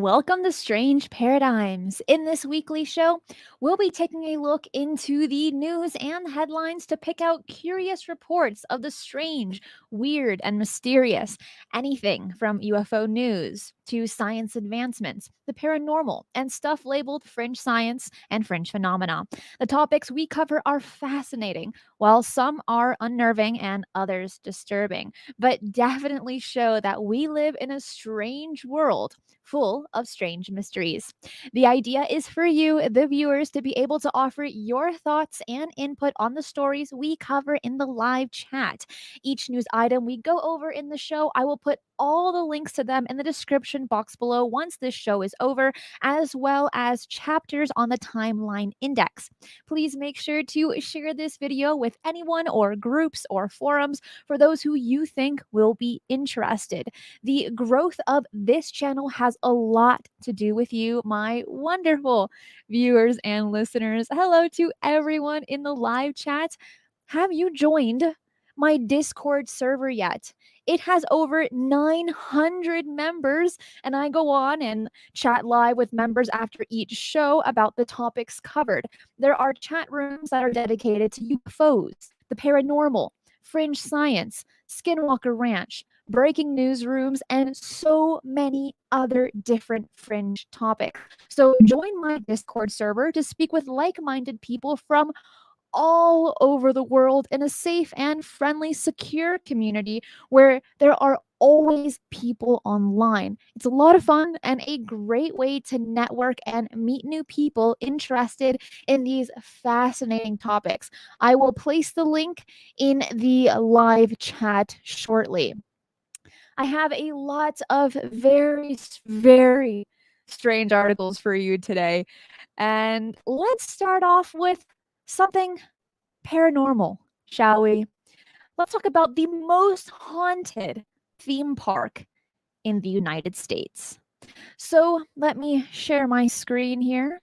welcome to Strange Paradigms. In this weekly show, we'll be taking a look into the news and headlines to pick out curious reports of the strange, weird, and mysterious. Anything from UFO news to science advancements, the paranormal, and stuff labeled fringe science and fringe phenomena. The topics we cover are fascinating, while some are unnerving and others disturbing, but definitely show that we live in a strange world full of strange mysteries. The idea is for you, the viewers, to be able to offer your thoughts and input on the stories we cover in the live chat. Each news item we go over in the show, I will put all the links to them in the description box below once this show is over, as well as chapters on the timeline index. Please make sure to share this video with anyone or groups or forums for those who you think will be interested. The growth of this channel has a lot to do with you, my wonderful viewers and listeners. Hello to everyone in the live chat. Have you joined my Discord server yet? It has over 900 members, and I go on and chat live with members after each show about the topics covered. There are chat rooms that are dedicated to UFOs, the paranormal, fringe science, Skinwalker Ranch, breaking newsrooms, and so many other different fringe topics. So join my Discord server to speak with like-minded people from all over the world in a safe and friendly, secure community where there are always people online. It's a lot of fun and a great way to network and meet new people interested in these fascinating topics. I will place the link in the live chat shortly. I have a lot of very strange articles for you today. And let's start off with something paranormal, shall we? Let's talk about the most haunted theme park in the United States. So let me share my screen here.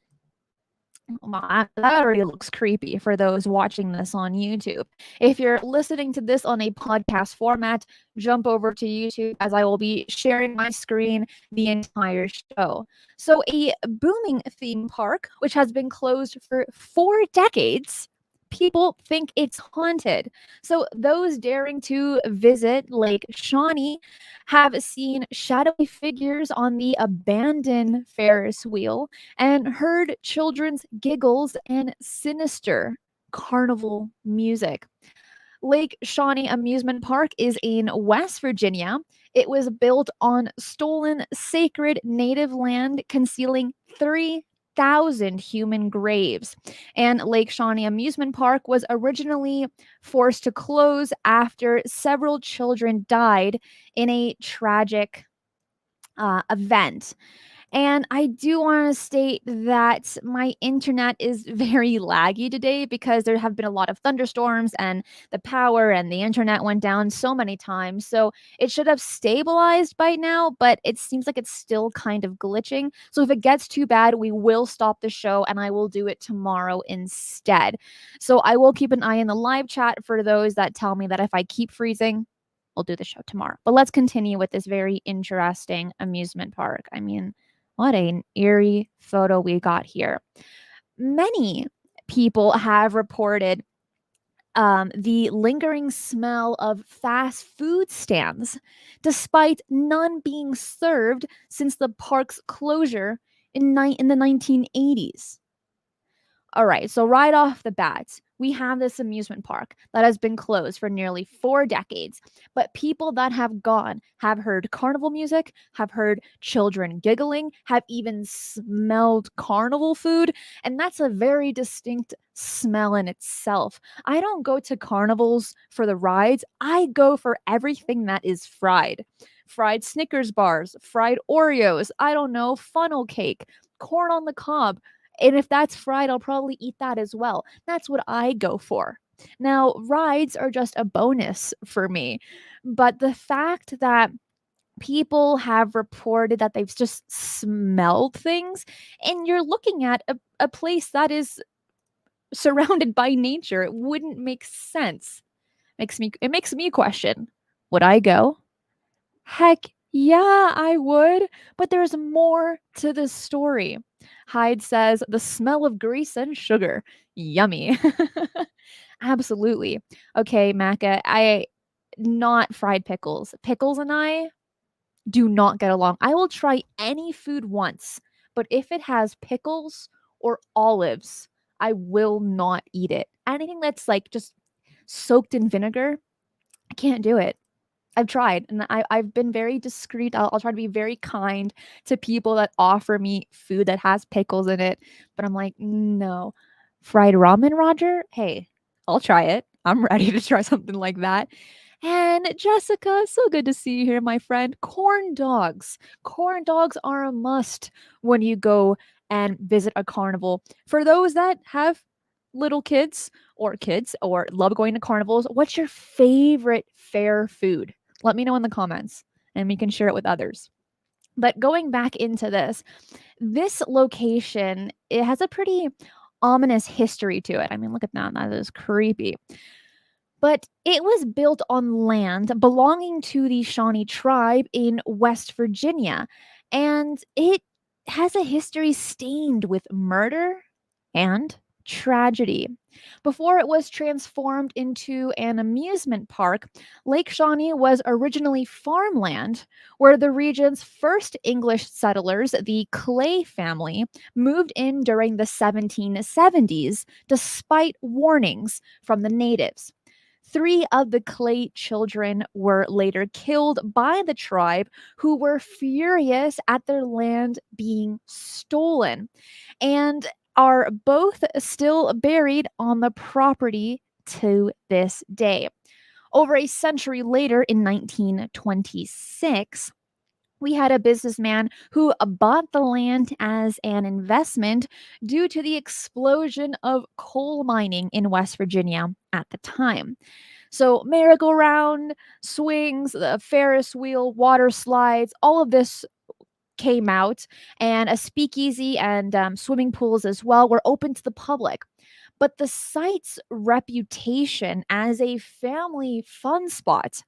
That already looks creepy for those watching this on YouTube. If you're listening to this on a podcast format, jump over to YouTube as I will be sharing my screen the entire show. So, a booming theme park, which has been closed for 4 decades, people think it's haunted. So those daring to visit Lake Shawnee have seen shadowy figures on the abandoned Ferris wheel and heard children's giggles and sinister carnival music. Lake Shawnee Amusement Park is in West Virginia. It was built on stolen sacred native land, concealing 3,000 human graves. And Lake Shawnee Amusement Park was originally forced to close after several children died in a tragic event. And I do want to state that my internet is very laggy today because there have been a lot of thunderstorms and the power and the internet went down so many times. So it should have stabilized by now, but it seems like it's still kind of glitching. So if it gets too bad, we will stop the show and I will do it tomorrow instead. So I will keep an eye in the live chat for those that tell me that if I keep freezing, I'll do the show tomorrow. But let's continue with this very interesting amusement park. I mean, what an eerie photo we got here. Many people have reported the lingering smell of fast food stands, despite none being served since the park's closure in the 1980s. All right, so right off the bat, we have this amusement park that has been closed for nearly 4 decades. But people that have gone have heard carnival music, have heard children giggling, have even smelled carnival food. And that's a very distinct smell in itself. I don't go to carnivals for the rides, I go for everything that is fried. Fried Snickers bars, fried Oreos, I don't know, funnel cake, corn on the cob. And if that's fried, I'll probably eat that as well. That's what I go for. Now, rides are just a bonus for me. But the fact that people have reported that they've just smelled things, and you're looking at a place that is surrounded by nature, it wouldn't make sense. It makes me question, would I go? Heck Yeah, I would, but there's more to this story. Hyde says the smell of grease and sugar. Yummy. Absolutely. Okay, Macca, I not fried pickles. Pickles and I do not get along. I will try any food once, but if it has pickles or olives, I will not eat it. Anything that's like just soaked in vinegar, I can't do it. I've tried and I've been very discreet. I'll try to be very kind to people that offer me food that has pickles in it. But I'm like, no. Fried ramen, Roger? Hey, I'll try it. I'm ready to try something like that. And Jessica, so good to see you here, my friend. Corn dogs. Corn dogs are a must when you go and visit a carnival. For those that have little kids or love going to carnivals, what's your favorite fair food? Let me know in the comments and we can share it with others. But going back into this location, it has a pretty ominous history to it. I mean, look at that. That is creepy. But it was built on land belonging to the Shawnee tribe in West Virginia. And it has a history stained with murder and tragedy. Before it was transformed into an amusement park, Lake Shawnee was originally farmland where the region's first English settlers, the Clay family, moved in during the 1770s despite warnings from the natives. Three of the Clay children were later killed by the tribe, who were furious at their land being stolen and are both still buried on the property to this day. Over a century later, in 1926, we had a businessman who bought the land as an investment due to the explosion of coal mining in West Virginia at the time. So, merry-go-round, swings, the Ferris wheel, water slides, all of this came out, and a speakeasy and swimming pools as well were open to the public. But the site's reputation as a family fun spot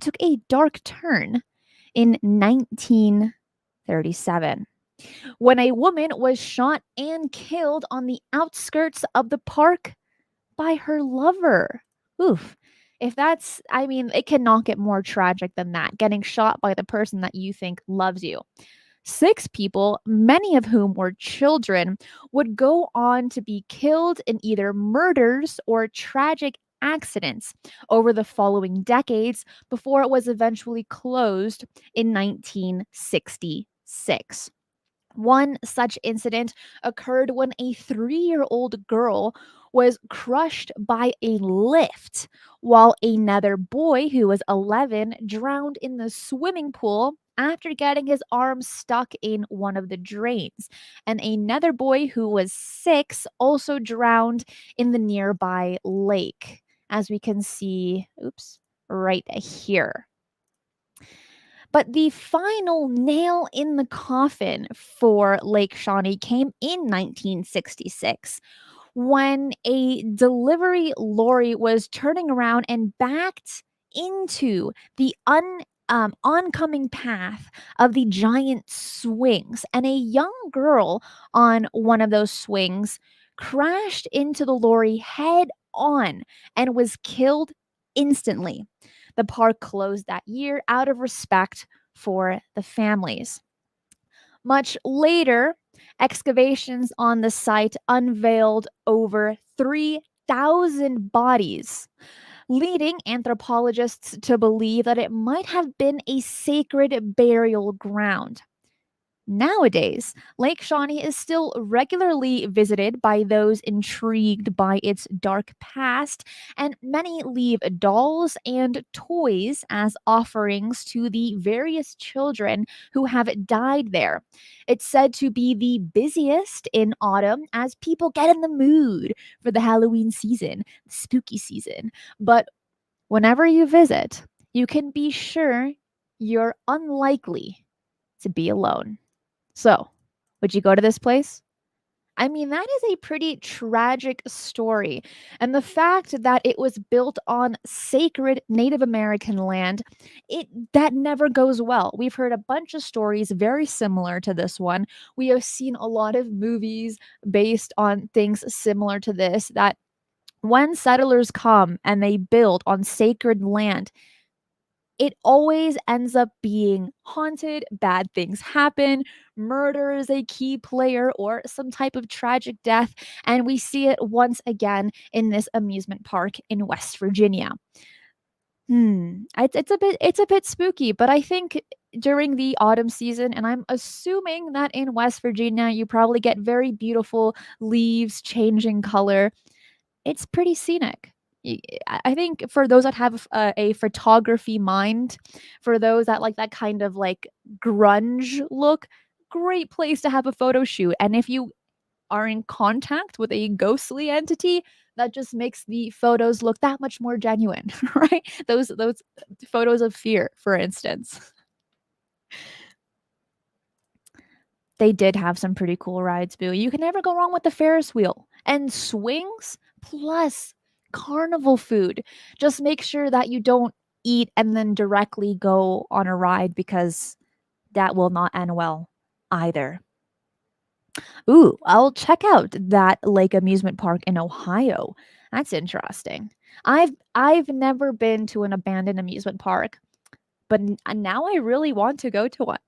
took a dark turn in 1937 when a woman was shot and killed on the outskirts of the park by her lover. Oof. If that's, I mean, it cannot get more tragic than that, getting shot by the person that you think loves you. 6 people, many of whom were children, would go on to be killed in either murders or tragic accidents over the following decades before it was eventually closed in 1966. One such incident occurred when a 3-year-old girl was crushed by a lift, while another boy who was 11 drowned in the swimming pool after getting his arm stuck in one of the drains. And another boy who was 6 also drowned in the nearby lake, as we can see, right here. But the final nail in the coffin for Lake Shawnee came in 1966 when a delivery lorry was turning around and backed into the oncoming path of the giant swings. And a young girl on one of those swings crashed into the lorry head on and was killed instantly. The park closed that year out of respect for the families. Much later, excavations on the site unveiled over 3,000 bodies, leading anthropologists to believe that it might have been a sacred burial ground. Nowadays, Lake Shawnee is still regularly visited by those intrigued by its dark past, and many leave dolls and toys as offerings to the various children who have died there. It's said to be the busiest in autumn as people get in the mood for the Halloween season, spooky season. But whenever you visit, you can be sure you're unlikely to be alone. So, would you go to this place? I mean, that is a pretty tragic story. And the fact that it was built on sacred Native American land, it that never goes well. We've heard a bunch of stories very similar to this one. We have seen a lot of movies based on things similar to this, that when settlers come and they build on sacred land, it always ends up being haunted, bad things happen, murder is a key player, or some type of tragic death, and we see it once again in this amusement park in West Virginia. It's a bit spooky, but I think during the autumn season, and I'm assuming that in West Virginia you probably get very beautiful leaves changing color. It's pretty scenic. I think for those that have a photography mind, for those that like that kind of like grunge look, great place to have a photo shoot. And if you are in contact with a ghostly entity, that just makes the photos look that much more genuine, right? Those photos of fear, for instance. They did have some pretty cool rides, Boo. You can never go wrong with the Ferris wheel and swings plus carnival food. Just make sure that you don't eat and then directly go on a ride because that will not end well either. Ooh, I'll check out that lake amusement park in Ohio. That's interesting. I've never been to an abandoned amusement park, but now I really want to go to one.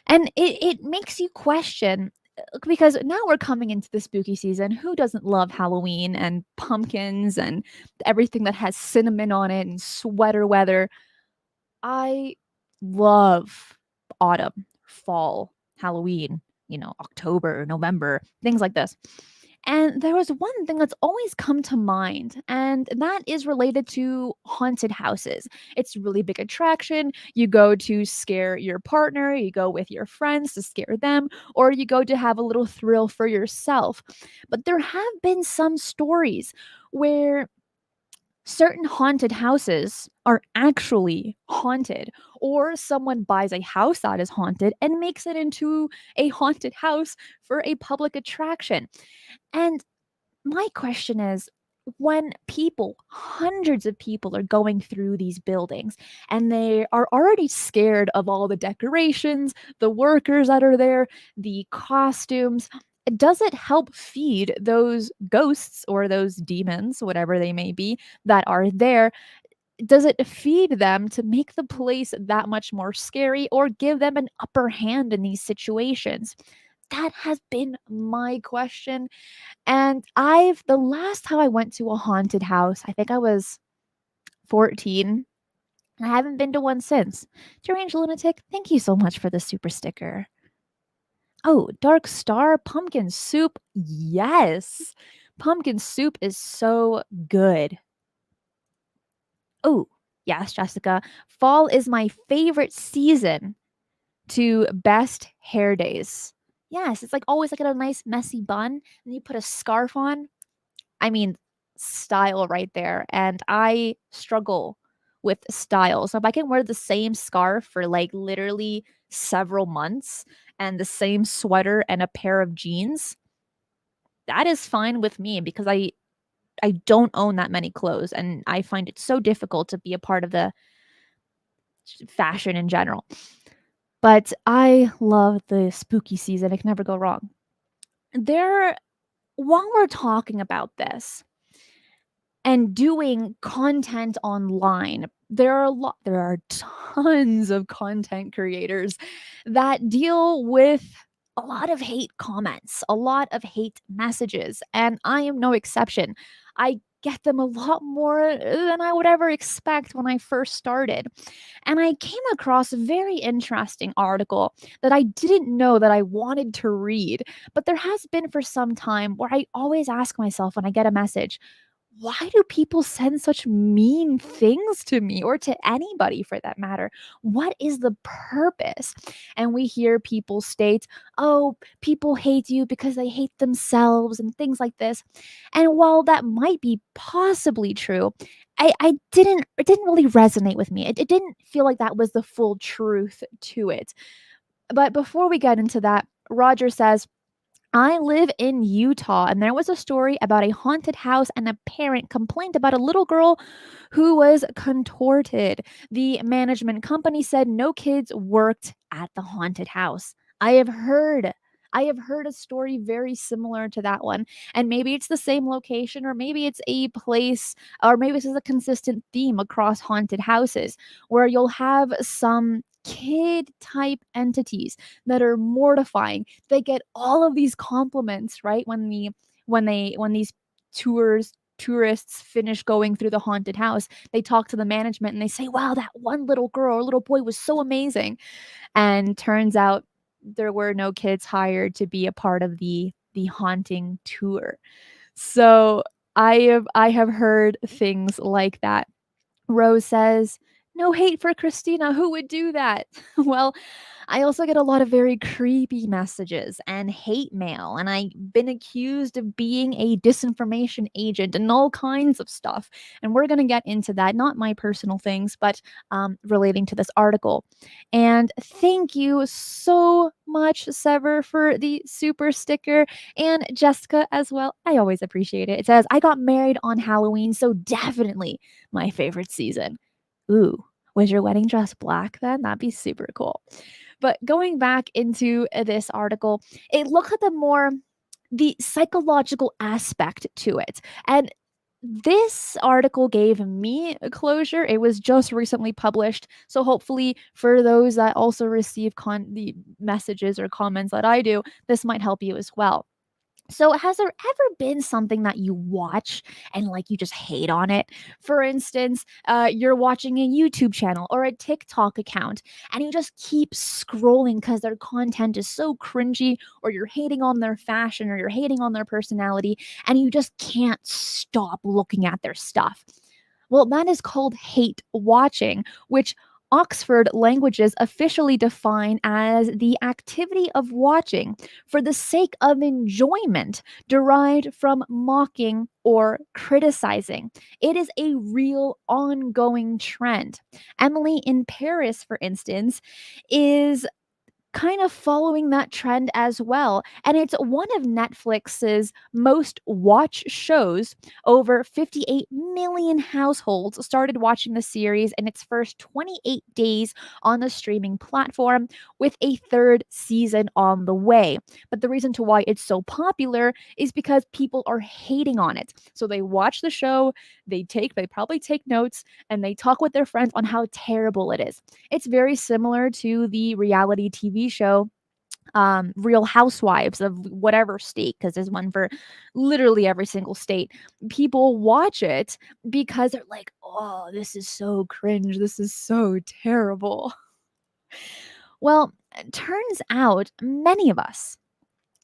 And it makes you question, because now we're coming into the spooky season. Who doesn't love Halloween and pumpkins and everything that has cinnamon on it and sweater weather? I love autumn, fall, Halloween, October, November, things like this. And there was one thing that's always come to mind, and that is related to haunted houses. It's a really big attraction. You go to scare your partner, you go with your friends to scare them, or you go to have a little thrill for yourself. But there have been some stories where certain haunted houses are actually haunted, or someone buys a house that is haunted and makes it into a haunted house for a public attraction. And my question is, when people, hundreds of people, are going through these buildings and they are already scared of all the decorations, the workers that are there, the costumes, does it help feed those ghosts or those demons, whatever they may be, that are there? Does it feed them to make the place that much more scary or give them an upper hand in these situations? That has been my question. And the last time I went to a haunted house, I think I was 14. And I haven't been to one since. Deranged Lunatic, thank you so much for the super sticker. Oh, Dark Star pumpkin soup. Yes. Pumpkin soup is so good. Oh, yes, Jessica. Fall is my favorite season to best hair days. Yes, it's like always like a nice messy bun, and you put a scarf on. I mean, style right there. And I struggle with style. So if I can wear the same scarf for like literally several months and the same sweater and a pair of jeans, that is fine with me because I don't own that many clothes and I find it so difficult to be a part of the fashion in general. But I love the spooky season. It can never go wrong. There While we're talking about this, and doing content online, there are tons of content creators that deal with a lot of hate comments, a lot of hate messages, and I am no exception. I get them a lot more than I would ever expect when I first started. And I came across a very interesting article that I didn't know that I wanted to read, but there has been for some time where I always ask myself when I get a message, why do people send such mean things to me or to anybody for that matter? What is the purpose? And we hear people state, oh, people hate you because they hate themselves and things like this. And while that might be possibly true, it didn't really resonate with me. It didn't feel like that was the full truth to it. But before we get into that, Roger says, I live in Utah, and there was a story about a haunted house, and a parent complained about a little girl who was contorted. The management company said no kids worked at the haunted house. I have heard. I have heard a story very similar to that one. And maybe it's the same location, or maybe it's a place, or maybe this is a consistent theme across haunted houses where you'll have some kid type entities that are mortifying. They get all of these compliments, right? When these tourists finish going through the haunted house, they talk to the management and they say, wow, that one little girl or little boy was so amazing. And turns out there were no kids hired to be a part of the haunting tour. So I have heard things like that. Rose says, no hate for Christina. Who would do that? Well, I also get a lot of very creepy messages and hate mail, and I've been accused of being a disinformation agent and all kinds of stuff. And we're going to get into that, not my personal things, but relating to this article. And thank you so much, Sever, for the super sticker, and Jessica as well. I always appreciate it. It says, I got married on Halloween, so definitely my favorite season. Ooh, was your wedding dress black then? That'd be super cool. But going back into this article, it looks at the psychological aspect to it. And this article gave me a closure. It was just recently published. So hopefully for those that also receive the messages or comments that I do, this might help you as well. So, has there ever been something that you watch and like you just hate on it? For instance, you're watching a YouTube channel or a TikTok account and you just keep scrolling because their content is so cringy, or you're hating on their fashion, or you're hating on their personality, and you just can't stop looking at their stuff. Well, that is called hate watching, which Oxford Languages officially define as the activity of watching for the sake of enjoyment derived from mocking or criticizing. It is a real ongoing trend. Emily in Paris, for instance, is kind of following that trend as well. And it's one of Netflix's most watched shows. Over 58 million households started watching the series in its first 28 days on the streaming platform, with a third season on the way. But the reason to why it's so popular is because people are hating on it. So they watch the show, they probably take notes, and they talk with their friends on how terrible it is. It's very similar to the reality TV show Real Housewives of whatever state, because there's one for literally every single state. People watch it because they're like, oh, this is so cringe. This is so terrible. Well, it turns out many of us,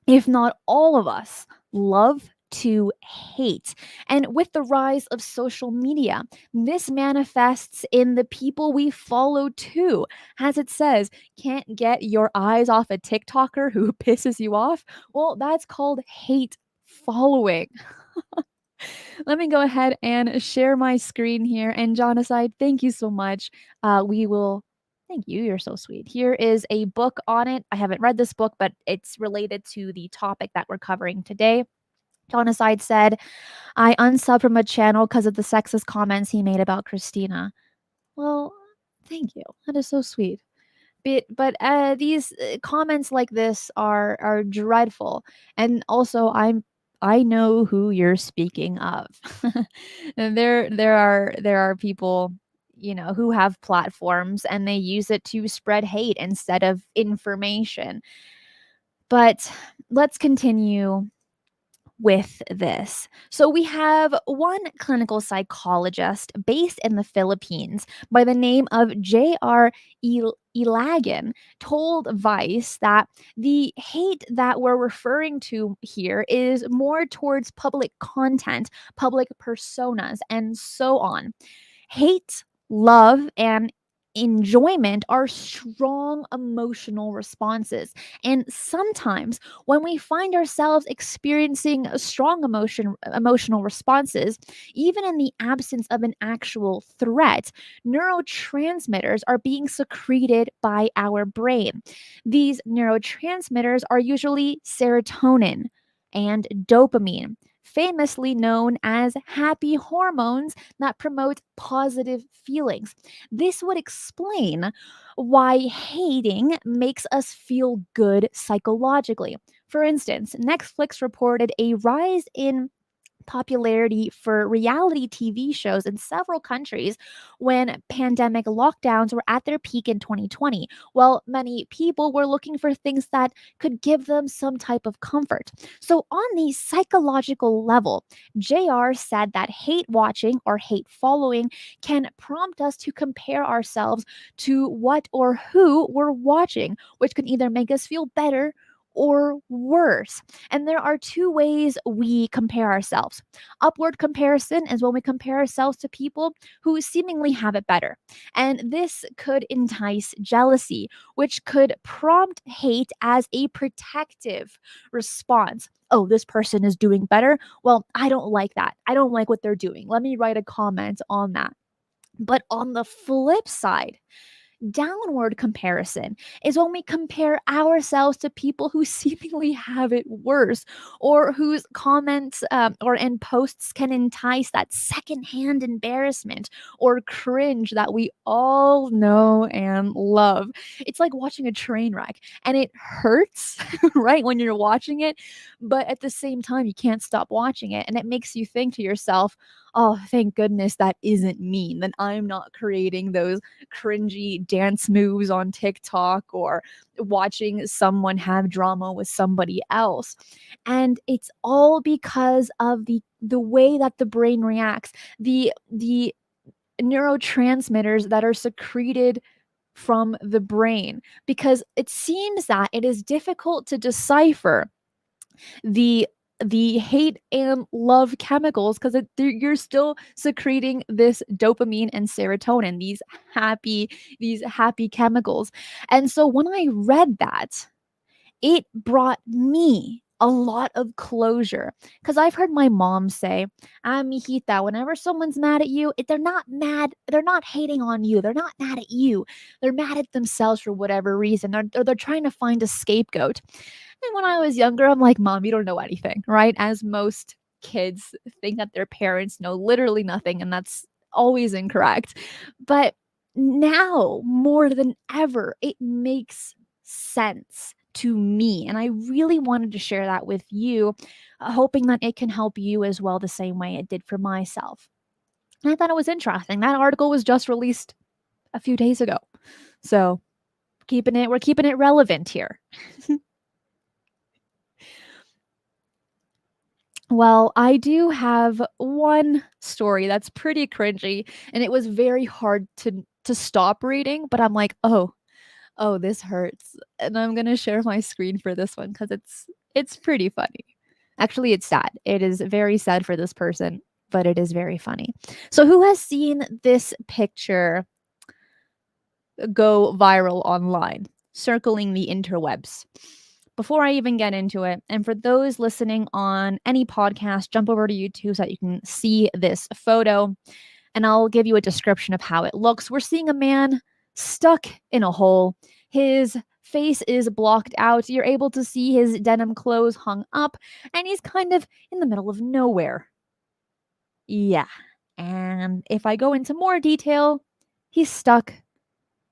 if not all of us, love to hate. And with the rise of social media, this manifests in the people we follow too. As it says, can't get your eyes off a TikToker who pisses you off? Well, that's called hate following. Let me go ahead and share my screen here. And Jonaside, thank you so much. We will. Thank you. You're so sweet. Here is a book on it. I haven't read this book, but it's related to the topic that we're covering today. Jonaside said, I unsubbed from a channel because of the sexist comments he made about Christina. Well, thank you. That is so sweet. But these comments like this are dreadful, and also I know who you're speaking of. And there are people, who have platforms and they use it to spread hate instead of information. But let's continue with this. So we have one clinical psychologist based in the Philippines by the name of J.R. Ilagan told Vice that the hate that we're referring to here is more towards public content, public personas, and so on. Hate, love, and enjoyment are strong emotional responses. And sometimes when we find ourselves experiencing a strong emotional responses, even in the absence of an actual threat, neurotransmitters are being secreted by our brain. These neurotransmitters are usually serotonin and dopamine, famously known as happy hormones that promote positive feelings. This would explain why hating makes us feel good psychologically. For instance, Netflix reported a rise in popularity for reality TV shows in several countries when pandemic lockdowns were at their peak in 2020. Well, many people were looking for things that could give them some type of comfort. So, on the psychological level, JR said that hate watching or hate following can prompt us to compare ourselves to what or who we're watching, which can either make us feel better or worse. And there are two ways we compare ourselves. Upward comparison is when we compare ourselves to people who seemingly have it better. And this could entice jealousy, which could prompt hate as a protective response. Oh, this person is doing better. Well, I don't like that. I don't like what they're doing. Let me write a comment on that. But on the flip side, downward comparison is when we compare ourselves to people who seemingly have it worse, or whose comments or and posts can entice that secondhand embarrassment or cringe that we all know and love. It's like watching a train wreck, and it hurts right when you're watching it, but at the same time you can't stop watching it, and it makes you think to yourself, oh, thank goodness that isn't me, then I'm not creating those cringy dance moves on TikTok or watching someone have drama with somebody else. And it's all because of the way that the brain reacts, the neurotransmitters that are secreted from the brain, because it seems that it is difficult to decipher the hate and love chemicals, because you're still secreting this dopamine and serotonin, these happy chemicals. And so when I read that, it brought me a lot of closure, because I've heard my mom say, ah, mijita, whenever someone's mad at you, they're not mad, they're not hating on you, they're not mad at you, they're mad at themselves for whatever reason, or they're trying to find a scapegoat. And when I was younger, I'm like, Mom, you don't know anything, right? As most kids think that their parents know literally nothing, and that's always incorrect. But now, more than ever, it makes sense to me. And I really wanted to share that with you, hoping that it can help you as well, the same way it did for myself. And I thought it was interesting. That article was just released a few days ago. So we're keeping it relevant here. Well, I do have one story that's pretty cringy, and it was very hard to stop reading, but I'm like, "Oh, this hurts." And I'm going to share my screen for this one cuz it's pretty funny. Actually, it's sad. It is very sad for this person, but it is very funny. So who has seen this picture go viral online, circling the interwebs? Before I even get into it, and for those listening on any podcast, jump over to YouTube so that you can see this photo, and I'll give you a description of how it looks. We're seeing a man stuck in a hole. His face is blocked out. You're able to see his denim clothes hung up, and he's kind of in the middle of nowhere. Yeah. And if I go into more detail, he's stuck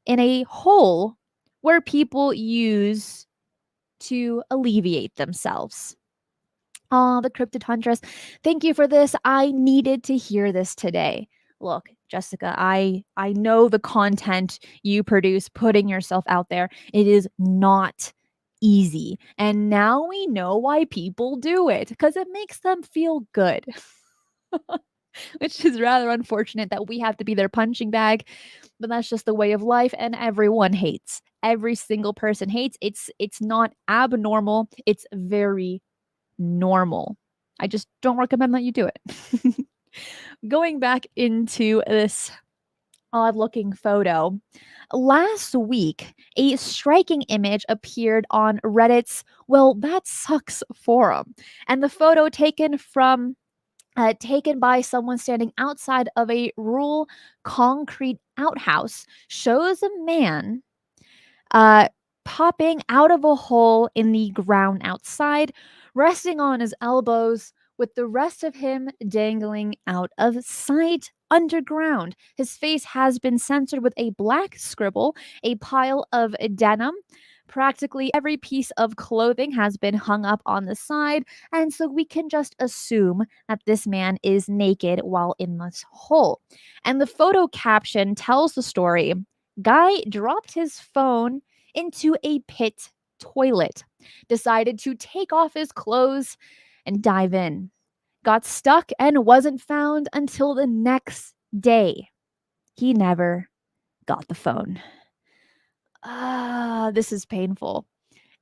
in a hole where people use to alleviate themselves. Oh, the Cryptid Huntress. Thank you for this. I needed to hear this today. Look, Jessica, I know the content you produce, putting yourself out there. It is not easy. And now we know why people do it, because it makes them feel good. Which is rather unfortunate that we have to be their punching bag, but that's just the way of life, and everyone hates. Every single person hates. It's not abnormal. It's very normal. I just don't recommend that you do it. Going back into this odd-looking photo. Last week, a striking image appeared on Reddit's Well, That Sucks forum, and the photo taken by someone standing outside of a rural concrete outhouse shows a man uh, popping out of a hole in the ground outside, resting on his elbows, with the rest of him dangling out of sight underground. His face has been censored with a black scribble, a pile of denim. Practically every piece of clothing has been hung up on the side, and so we can just assume that this man is naked while in this hole. And the photo caption tells the story. Guy dropped his phone into a pit toilet, decided to take off his clothes and dive in. Got stuck and wasn't found until the next day. He never got the phone. This is painful.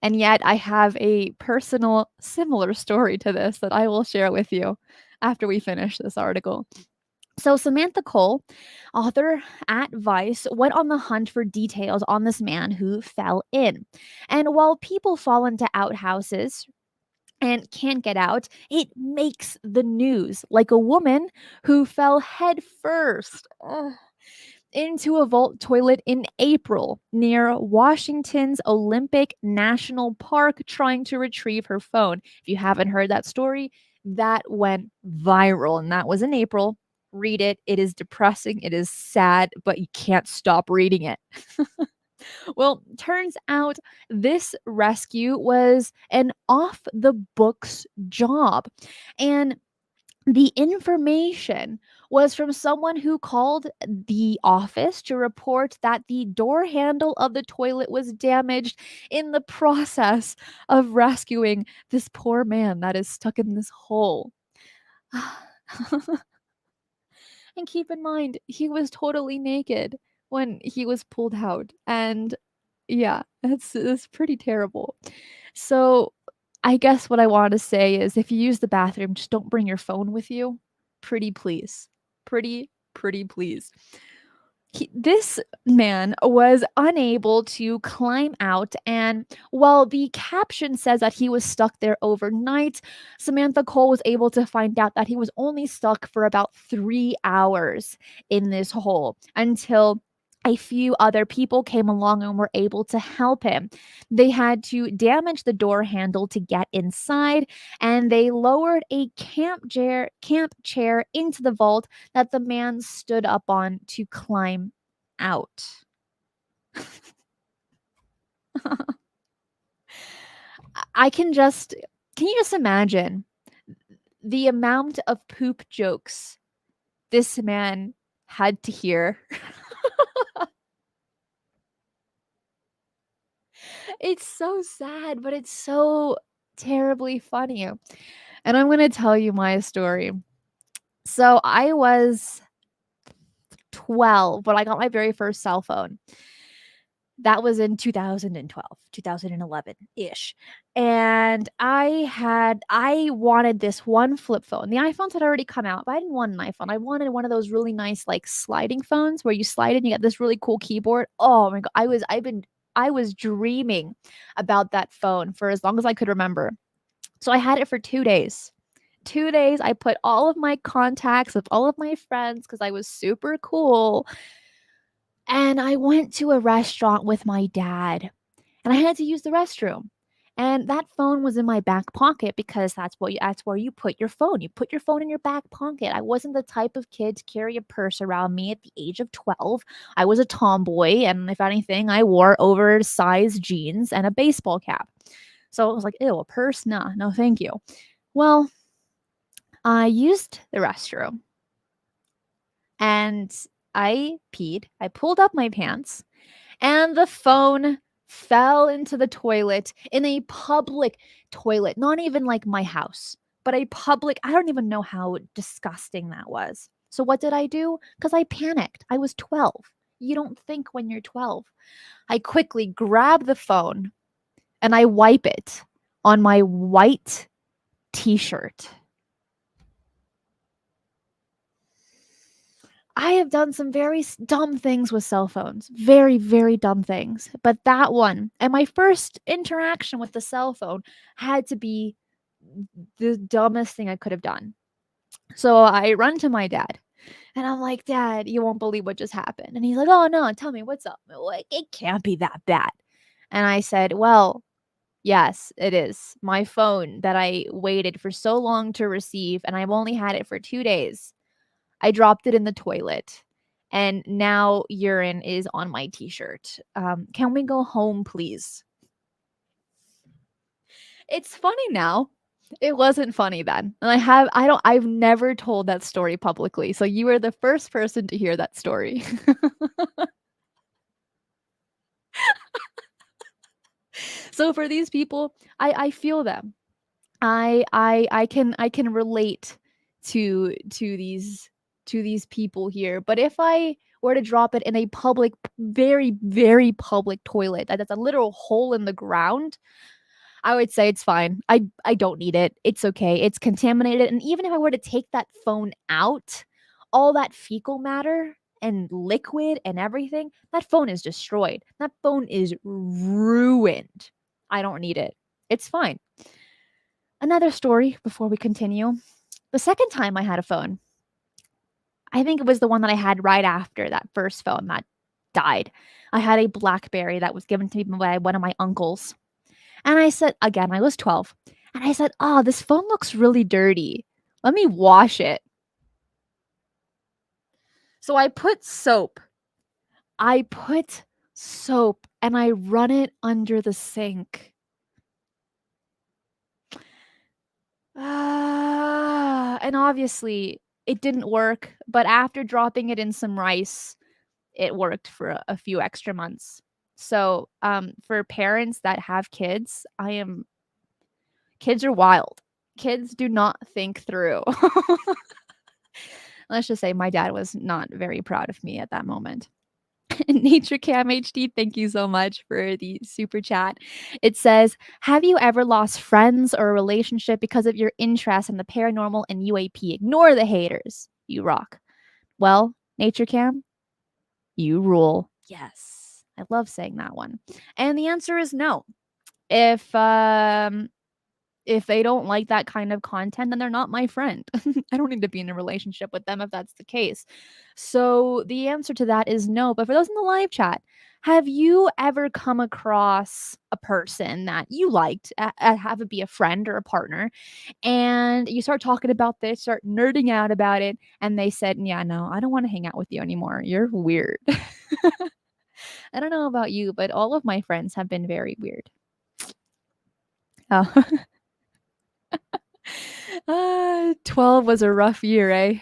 And yet, I have a personal similar story to this that I will share with you after we finish this article. So, Samantha Cole, author at Vice, went on the hunt for details on this man who fell in. And while people fall into outhouses and can't get out, it makes the news, like a woman who fell head first into a vault toilet in April near Washington's Olympic National Park trying to retrieve her phone. If you haven't heard that story, that went viral, and that was in April. Read it. It is depressing. It is sad, but you can't stop reading it. Well, turns out this rescue was an off the books job. And the information was from someone who called the office to report that the door handle of the toilet was damaged in the process of rescuing this poor man that is stuck in this hole. And keep in mind, he was totally naked when he was pulled out. And yeah, it's pretty terrible. So I guess what I want to say is if you use the bathroom, just don't bring your phone with you. Pretty please. Pretty please. This man was unable to climb out, and while the caption says that he was stuck there overnight, Samantha Cole was able to find out that he was only stuck for about 3 hours in this hole until a few other people came along and were able to help him. They had to damage the door handle to get inside, and they lowered a camp chair into the vault that the man stood up on to climb out. Can you just imagine the amount of poop jokes this man had to hear? It's so sad, but it's so terribly funny. And I'm going to tell you my story. So I was 12 when I got my very first cell phone. That was in 2012, 2011-ish. And I wanted this one flip phone. The iPhones had already come out, but I didn't want an iPhone. I wanted one of those really nice like sliding phones where you slide it and you get this really cool keyboard. Oh my god, I was dreaming about that phone for as long as I could remember. So I had it for 2 days. 2 days, I put all of my contacts with all of my friends because I was super cool. And I went to a restaurant with my dad, and I had to use the restroom. And that phone was in my back pocket because that's where you put your phone. You put your phone in your back pocket. I wasn't the type of kid to carry a purse around me at the age of 12. I was a tomboy, and if anything, I wore oversized jeans and a baseball cap. So it was like, ew, a purse? Nah, no, thank you. Well, I used the restroom and I peed. I pulled up my pants and the phone fell into the toilet in a public toilet, not even like my house, but a public. I don't even know how disgusting that was. So what did I do? Because I panicked. I was 12. You don't think when you're 12. I quickly grab the phone and I wipe it on my white t-shirt. I have done some very dumb things with cell phones. Very, very dumb things. But that one, and my first interaction with the cell phone had to be the dumbest thing I could have done. So I run to my dad and I'm like, "Dad, you won't believe what just happened." And he's like, "Oh no, tell me what's up." I'm like, "It can't be that bad." And I said, "Well, yes, it is. My phone that I waited for so long to receive, and I've only had it for 2 days. I dropped it in the toilet, and now urine is on my t-shirt. Can we go home, please?" It's funny now. It wasn't funny then. And I've never told that story publicly. So you are the first person to hear that story. So for these people, I feel them. I can relate to these people here. But if I were to drop it in a public, very, very public toilet, that's a literal hole in the ground, I would say it's fine. I don't need it. It's okay. It's contaminated, and even if I were to take that phone out, all that fecal matter and liquid and everything, that phone is destroyed. That phone is ruined. I don't need it. It's fine. Another story before we continue. The second time I had a phone, I think it was the one that I had right after that first phone that died. I had a BlackBerry that was given to me by one of my uncles. And I said, again, I was 12. And I said, "Oh, this phone looks really dirty. Let me wash it." So I put soap and I run it under the sink. And obviously it didn't work, but after dropping it in some rice, it worked for a few extra months. So, for parents that have kids, kids are wild. Kids do not think through. Let's just say my dad was not very proud of me at that moment. Nature Cam HD, thank you so much for the super chat. It says, "Have you ever lost friends or a relationship because of your interest in the paranormal and UAP? Ignore the haters. You rock." Well, Nature Cam, you rule. Yes. I love saying that one. And the answer is no. If if they don't like that kind of content, then they're not my friend. I don't need to be in a relationship with them if that's the case. So the answer to that is no. But for those in the live chat, have you ever come across a person that you liked, have it be a friend or a partner, and you start talking about this, start nerding out about it, and they said, "Yeah, no, I don't want to hang out with you anymore. You're weird." I don't know about you, but all of my friends have been very weird. Oh. 12 was a rough year, eh?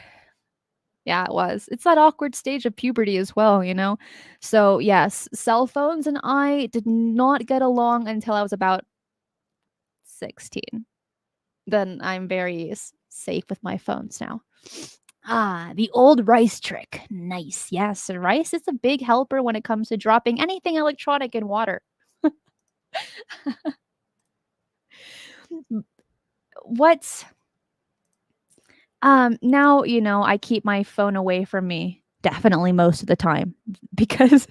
Yeah, it was. It's that awkward stage of puberty as well, you know? So, yes, cell phones and I did not get along until I was about 16. Then I'm very safe with my phones now. The old rice trick. Nice. Yes, rice is a big helper when it comes to dropping anything electronic in water. What's Now, I keep my phone away from me definitely most of the time because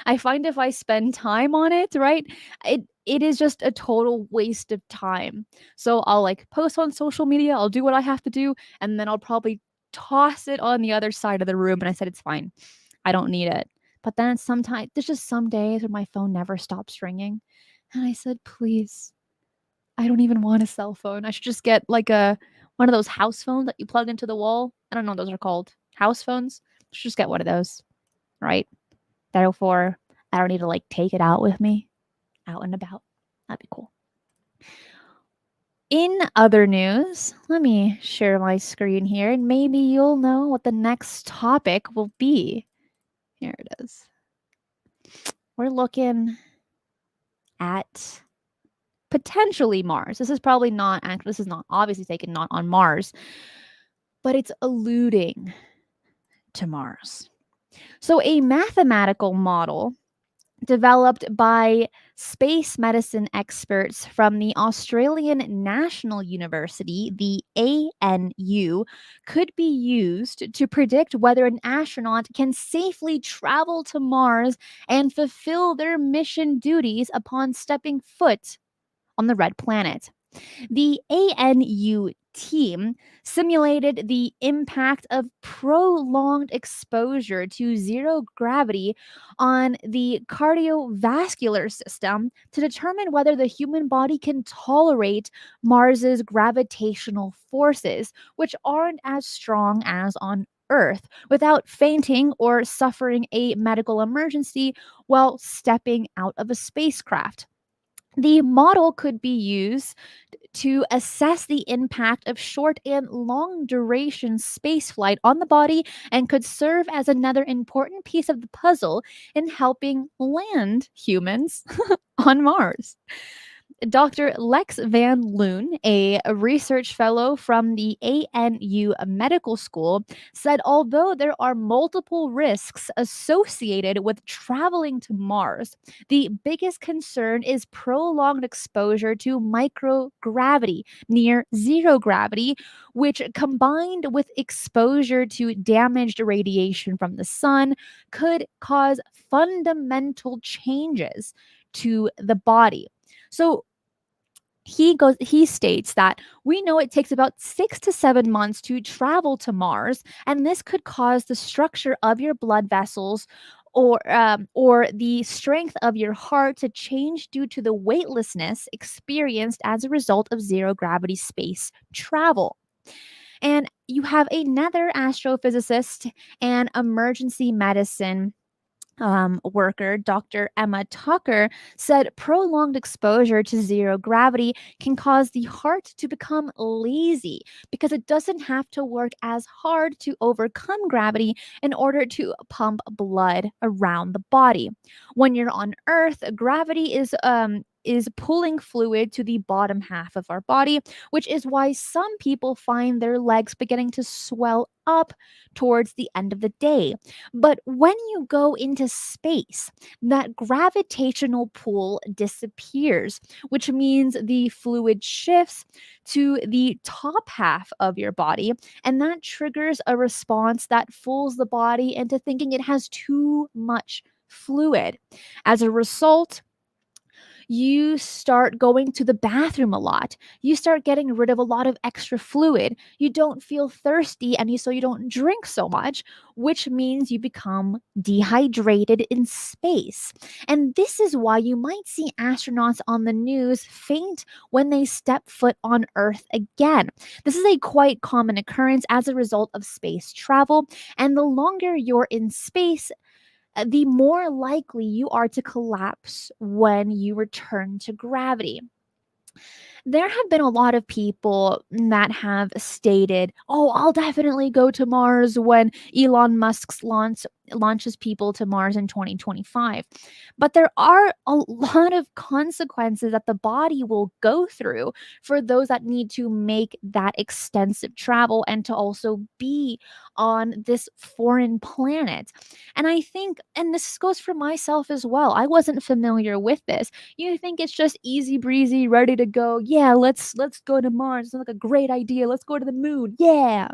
I find if I spend time on it, right, it is just a total waste of time. So I'll like post on social media, I'll do what I have to do, and then I'll probably toss it on the other side of the room and I said it's fine. I don't need it. But then sometimes there's just some days where my phone never stops ringing. And I said, "Please, I don't even want a cell phone. I should just get like a one of those house phones that you plug into the wall." I don't know what those are called. House phones? I should just get one of those, right? Therefore, I don't need to like take it out with me out and about. That'd be cool. In other news, let me share my screen here and maybe you'll know what the next topic will be. Here it is. We're looking at potentially Mars. This is probably not actually, this is not obviously taken not on Mars, but it's alluding to Mars. So, a mathematical model developed by Space medicine experts from the Australian National University, the ANU, could be used to predict whether an astronaut can safely travel to Mars and fulfill their mission duties upon stepping foot on the red planet. The ANU team simulated the impact of prolonged exposure to zero gravity on the cardiovascular system to determine whether the human body can tolerate Mars's gravitational forces, which aren't as strong as on Earth, without fainting or suffering a medical emergency while stepping out of a spacecraft. The model could be used to assess the impact of short and long duration spaceflight on the body and could serve as another important piece of the puzzle in helping land humans on Mars. Dr. Lex Van Loon, a research fellow from the ANU Medical School, said although there are multiple risks associated with traveling to Mars, the biggest concern is prolonged exposure to microgravity, near zero gravity, which combined with exposure to damaged radiation from the sun could cause fundamental changes to the body. So he states that we know it takes about 6 to 7 months to travel to Mars, and this could cause the structure of your blood vessels or the strength of your heart to change due to the weightlessness experienced as a result of zero gravity space travel. And you have another astrophysicist and emergency medicine worker, Dr. Emma Tucker, said prolonged exposure to zero gravity can cause the heart to become lazy because it doesn't have to work as hard to overcome gravity in order to pump blood around the body. When you're on Earth, gravity is pulling fluid to the bottom half of our body, which is why some people find their legs beginning to swell up towards the end of the day. But when you go into space, that gravitational pull disappears, which means the fluid shifts to the top half of your body, and that triggers a response that fools the body into thinking it has too much fluid. As a result, you start going to the bathroom a lot. You start getting rid of a lot of extra fluid. You don't feel thirsty so you don't drink so much, which means you become dehydrated in space. And this is why you might see astronauts on the news faint when they step foot on Earth again. This is a quite common occurrence as a result of space travel, and the longer you're in space, the more likely you are to collapse when you return to gravity. There have been a lot of people that have stated, "Oh, I'll definitely go to Mars when Elon Musk's launches people to Mars in 2025." But there are a lot of consequences that the body will go through for those that need to make that extensive travel and to also be on this foreign planet. And I think, and this goes for myself as well, I wasn't familiar with this. You think it's just easy breezy, ready to go. Yeah, let's go to Mars. Sounds like a great idea. Let's go to the moon. Yeah.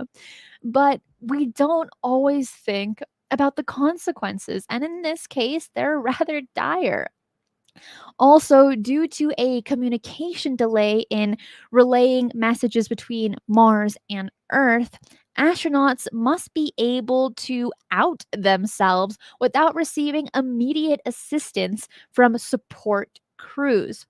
But we don't always think about the consequences. And in this case, they're rather dire. Also, due to a communication delay in relaying messages between Mars and Earth, astronauts must be able to out themselves without receiving immediate assistance from support crews.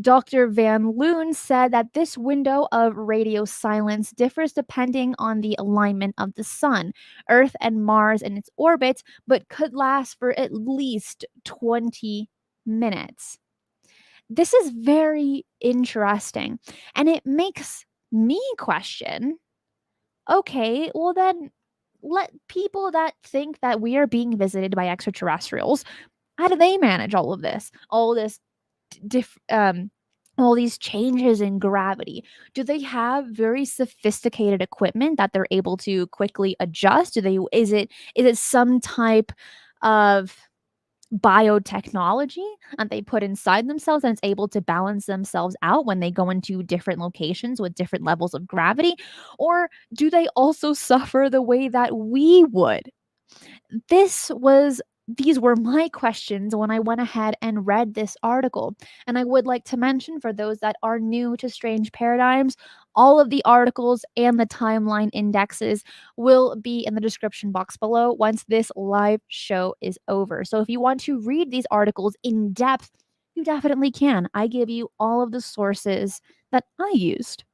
Dr. Van Loon said that this window of radio silence differs depending on the alignment of the sun, Earth, and Mars in its orbit, but could last for at least 20 minutes. This is very interesting, and it makes me question, okay, well, then let people that think that we are being visited by extraterrestrials, how do they manage all of this? All this diff all these changes in gravity? Do they have very sophisticated equipment that they're able to quickly adjust? Do they is it some type of biotechnology and they put inside themselves and it's able to balance themselves out when they go into different locations with different levels of gravity? Or do they also suffer the way that we would? These were my questions when I went ahead and read this article. And I would like to mention, for those that are new to Strange Paradigms, all of the articles and the timeline indexes will be in the description box below once this live show is over. So if you want to read these articles in depth, you definitely can. I give you all of the sources that I used.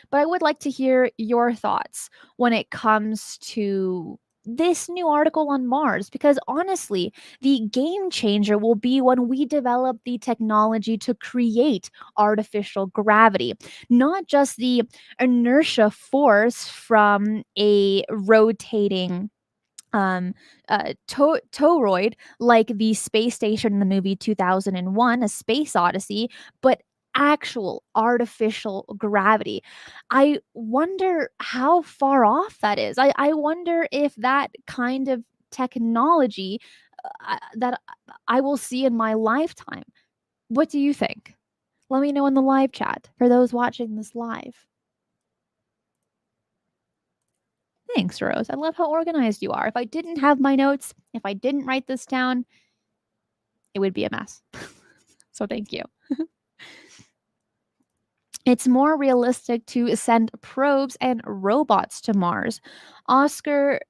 But I would like to hear your thoughts when it comes to this new article on Mars, because honestly, the game changer will be when we develop the technology to create artificial gravity, not just the inertia force from a rotating toroid like the space station in the movie 2001 A Space Odyssey, but actual artificial gravity. I wonder how far off that is. I wonder if that kind of technology that I will see in my lifetime. What do you think? Let me know in the live chat for those watching this live. Thanks, Rose. I love how organized you are. If I didn't have my notes, if I didn't write this down, it would be a mess. So thank you. It's more realistic to send probes and robots to Mars. Oscar,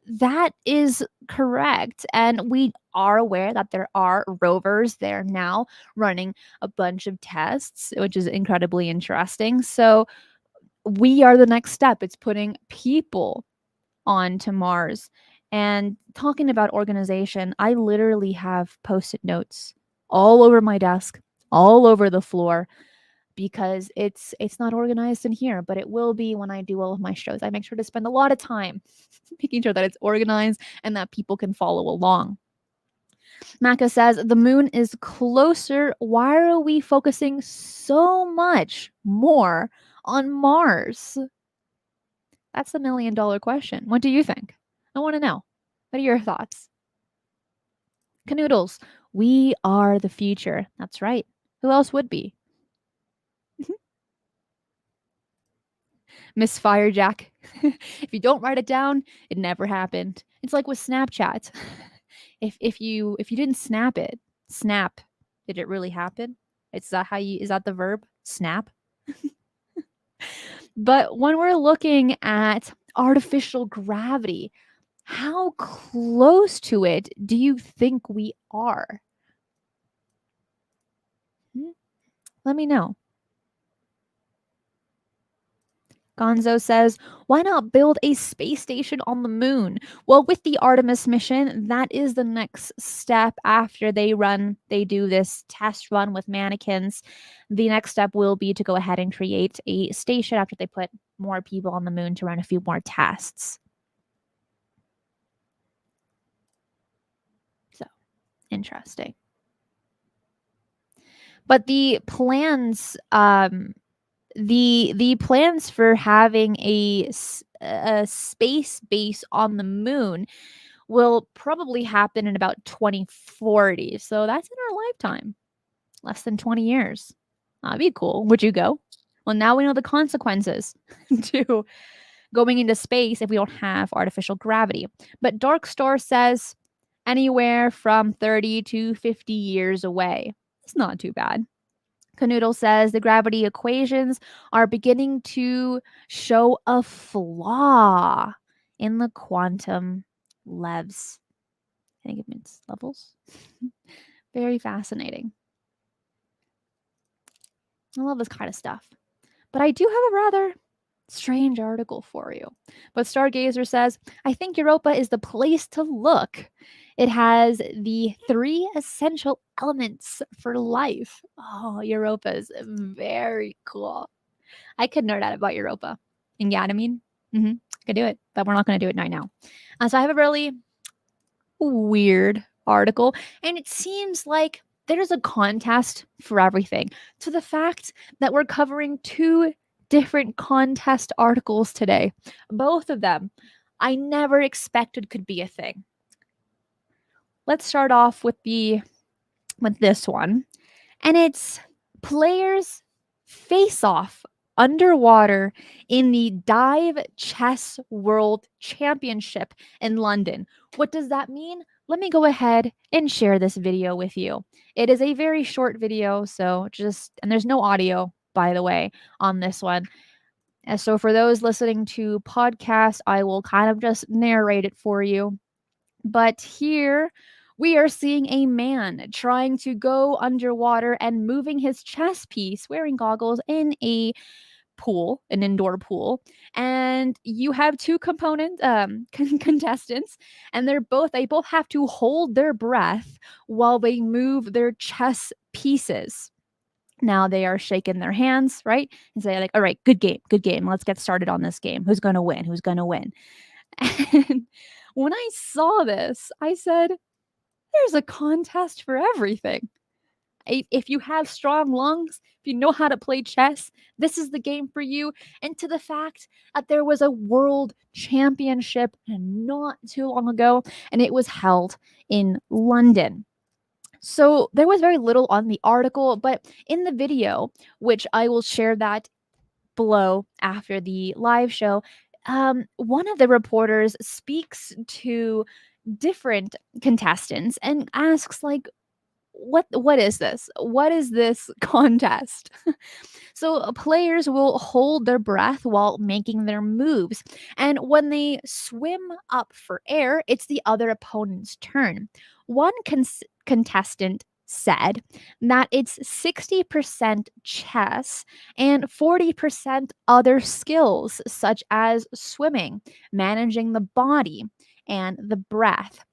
that is correct. And we are aware that there are rovers there now running a bunch of tests, which is incredibly interesting. So we are the next step. It's putting people on to Mars. And talking about organization, I literally have post-it notes all over my desk, all over the floor, because it's not organized in here, but it will be when I do all of my shows. I make sure to spend a lot of time making sure that it's organized and that people can follow along. Maka says the moon is closer. Why are we focusing so much more on Mars? That's the $1,000,000 question. What do you think? I want to know. What are your thoughts? Canoodles, we are the future. That's right. Who else would be? Miss Firejack. If you don't write it down, it never happened. It's like with Snapchat. If you didn't snap it, snap. Did it really happen? Is that the verb? Snap? But when we're looking at artificial gravity, how close to it do you think we are? Let me know. Gonzo says, why not build a space station on the moon? Well, with the Artemis mission, that is the next step after they do this test run with mannequins. The next step will be to go ahead and create a station after they put more people on the moon to run a few more tests. So, interesting. But the plans the plans for having a space base on the moon will probably happen in about 2040. So that's in our lifetime. Less than 20 years. That'd be cool. Would you go? Well, now we know the consequences to going into space if we don't have artificial gravity. But Dark Star says anywhere from 30 to 50 years away. It's not too bad. Canoodle says the gravity equations are beginning to show a flaw in the quantum levels. I think it means levels. Very fascinating. I love this kind of stuff. But I do have a rather strange article for you. But Stargazer says, I think Europa is the place to look. It has the 3 essential elements for life. Oh, Europa is very cool. I could nerd out about Europa and Ganymede. I could do it, but we're not going to do it right now. So I have a really weird article, and it seems like there's a contest for everything, to the fact that we're covering 2 different contest articles today. Both of them I never expected could be a thing. let's start off with this one. And it's players face off underwater in the Dive Chess World Championship in London. What does that mean? Let me go ahead and share this video with you. It is a very short video, and there's no audio, by the way, on this one. And so for those listening to podcasts, I will kind of just narrate it for you. But here we are seeing a man trying to go underwater and moving his chess piece, wearing goggles, in a pool, an indoor pool. And you have two contestants, and they both have to hold their breath while they move their chess pieces. Now they are shaking their hands, right? And say, like, all right, good game, good game. Let's get started on this game. Who's going to win? Who's going to win? And when I saw this, I said, there's a contest for everything. If you have strong lungs, if you know how to play chess, this is the game for you. And to the fact that there was a world championship not too long ago, and it was held in London. So there was very little on the article, but in the video, which I will share that below after the live show, one of the reporters speaks to different contestants and asks, like, what is this? What is this contest? So players will hold their breath while making their moves. And when they swim up for air, it's the other opponent's turn. One contestant said that it's 60% chess and 40% other skills, such as swimming, managing the body, and the breath.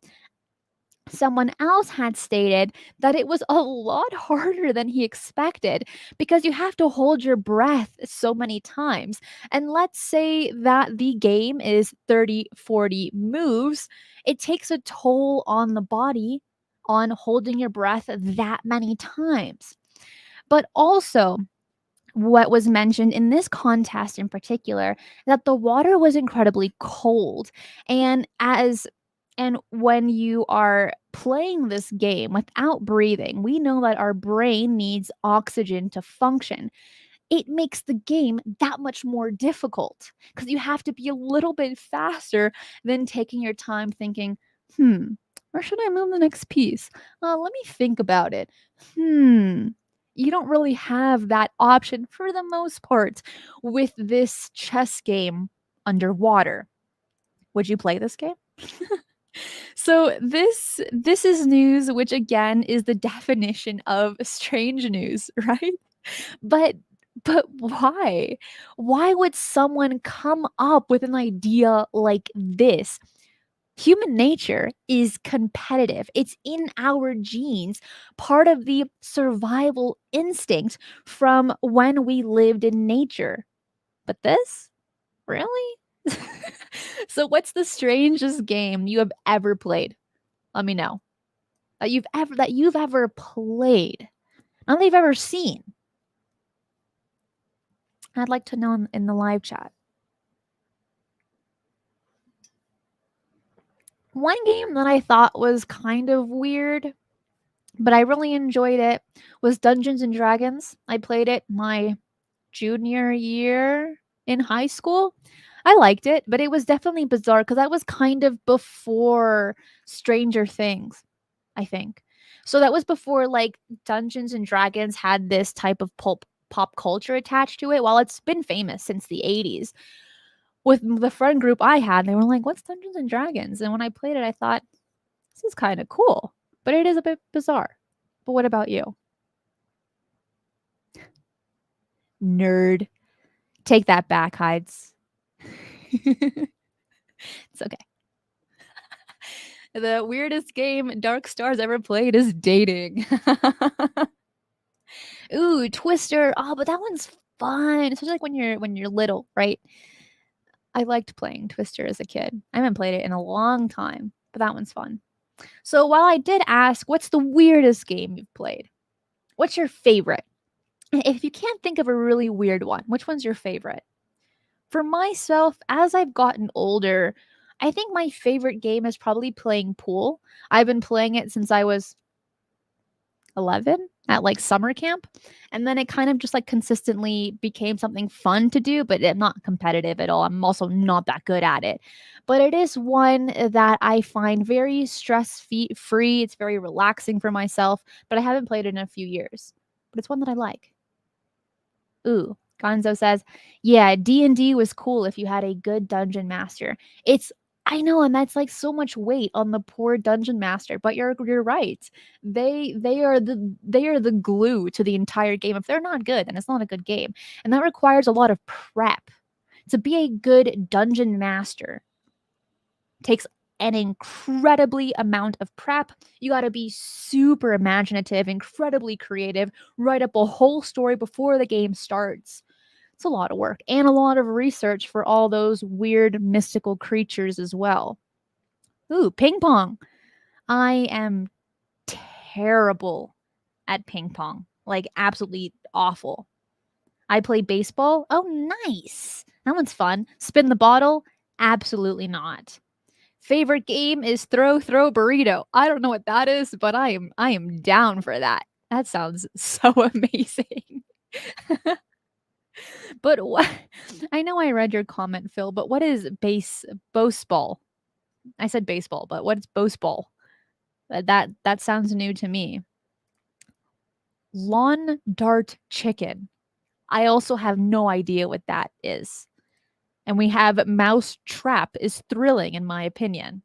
Someone else had stated that it was a lot harder than he expected because you have to hold your breath so many times. And let's say that the game is 30, 40 moves, it takes a toll on the body on holding your breath that many times. But also, what was mentioned in this contest in particular, that the water was incredibly cold, and when you are playing this game without breathing, we know that our brain needs oxygen to function. It makes the game that much more difficult because you have to be a little bit faster than taking your time thinking, where should I move the next piece? Let me think about it. You don't really have that option for the most part with this chess game underwater. Would you play this game? So this is news, which again is the definition of strange news, right? But but why? Why would someone come up with an idea like this? Human nature is competitive. It's in our genes, part of the survival instinct from when we lived in nature. But this? Really? So what's the strangest game you have ever played? Let me know. That you've ever played. Not that you've ever seen. I'd like to know in the live chat. One game that I thought was kind of weird, but I really enjoyed it, was Dungeons and Dragons. I played it my junior year in high school. I liked it, but it was definitely bizarre because that was kind of before Stranger Things, I think. So that was before, like, Dungeons and Dragons had this type of pop culture attached to it. While it's been famous since the 80s. With the friend group I had, they were like, "What's Dungeons and Dragons?" And when I played it, I thought, this is kind of cool, but it is a bit bizarre. But what about you? Nerd. Take that back, Hides. It's okay. The weirdest game Dark Stars ever played is dating. Ooh, Twister. Oh, but that one's fun. Especially like when you're little, right? I liked playing Twister as a kid. I haven't played it in a long time, but that one's fun. So while I did ask, what's the weirdest game you've played? What's your favorite? If you can't think of a really weird one, which one's your favorite? For myself, as I've gotten older, I think my favorite game is probably playing pool. I've been playing it since I was 11 at like summer camp. And then it kind of just like consistently became something fun to do, but not competitive at all. I'm also not that good at it. But it is one that I find very stress free. It's very relaxing for myself, but I haven't played it in a few years. But it's one that I like. Ooh, Gonzo says, "Yeah, D&D was cool if you had a good dungeon master." It's I know, and that's like so much weight on the poor dungeon master, but you're right. They are the glue to the entire game. If they're not good, then it's not a good game. And that requires a lot of prep. To be a good dungeon master takes an incredibly amount of prep. You got to be super imaginative, incredibly creative, write up a whole story before the game starts. It's a lot of work and a lot of research for all those weird mystical creatures as well. Ooh, ping pong. I am terrible at ping pong. Like absolutely awful. I play baseball. Oh, nice. That one's fun. Spin the bottle? Absolutely not. Favorite game is throw burrito. I don't know what that is, but I am down for that. That sounds so amazing. But what I know I read your comment, Phil, but what is baseball? I said baseball, but what's baseball? That sounds new to me. Lawn dart chicken. I also have no idea what that is. And we have mouse trap is thrilling in my opinion.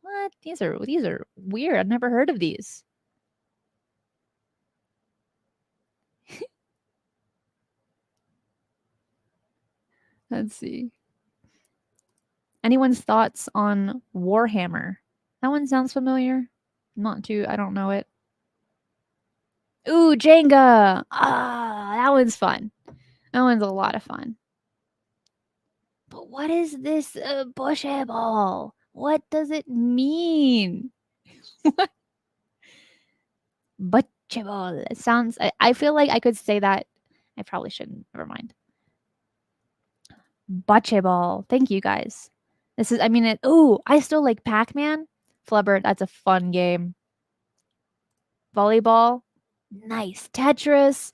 What? These are weird. I've never heard of these. Let's see. Anyone's thoughts on Warhammer? That one sounds familiar. Not too, I don't know it. Ooh, Jenga. Ah, that one's fun. That one's a lot of fun. But what is this bushy ball? What does it mean? What? Butcher ball. It sounds. I feel like I could say that. I probably shouldn't. Never mind. Bocce ball. Thank you guys. This is. I mean, it. Ooh, I still like Pac-Man. Flubber. That's a fun game. Volleyball. Nice. Tetris.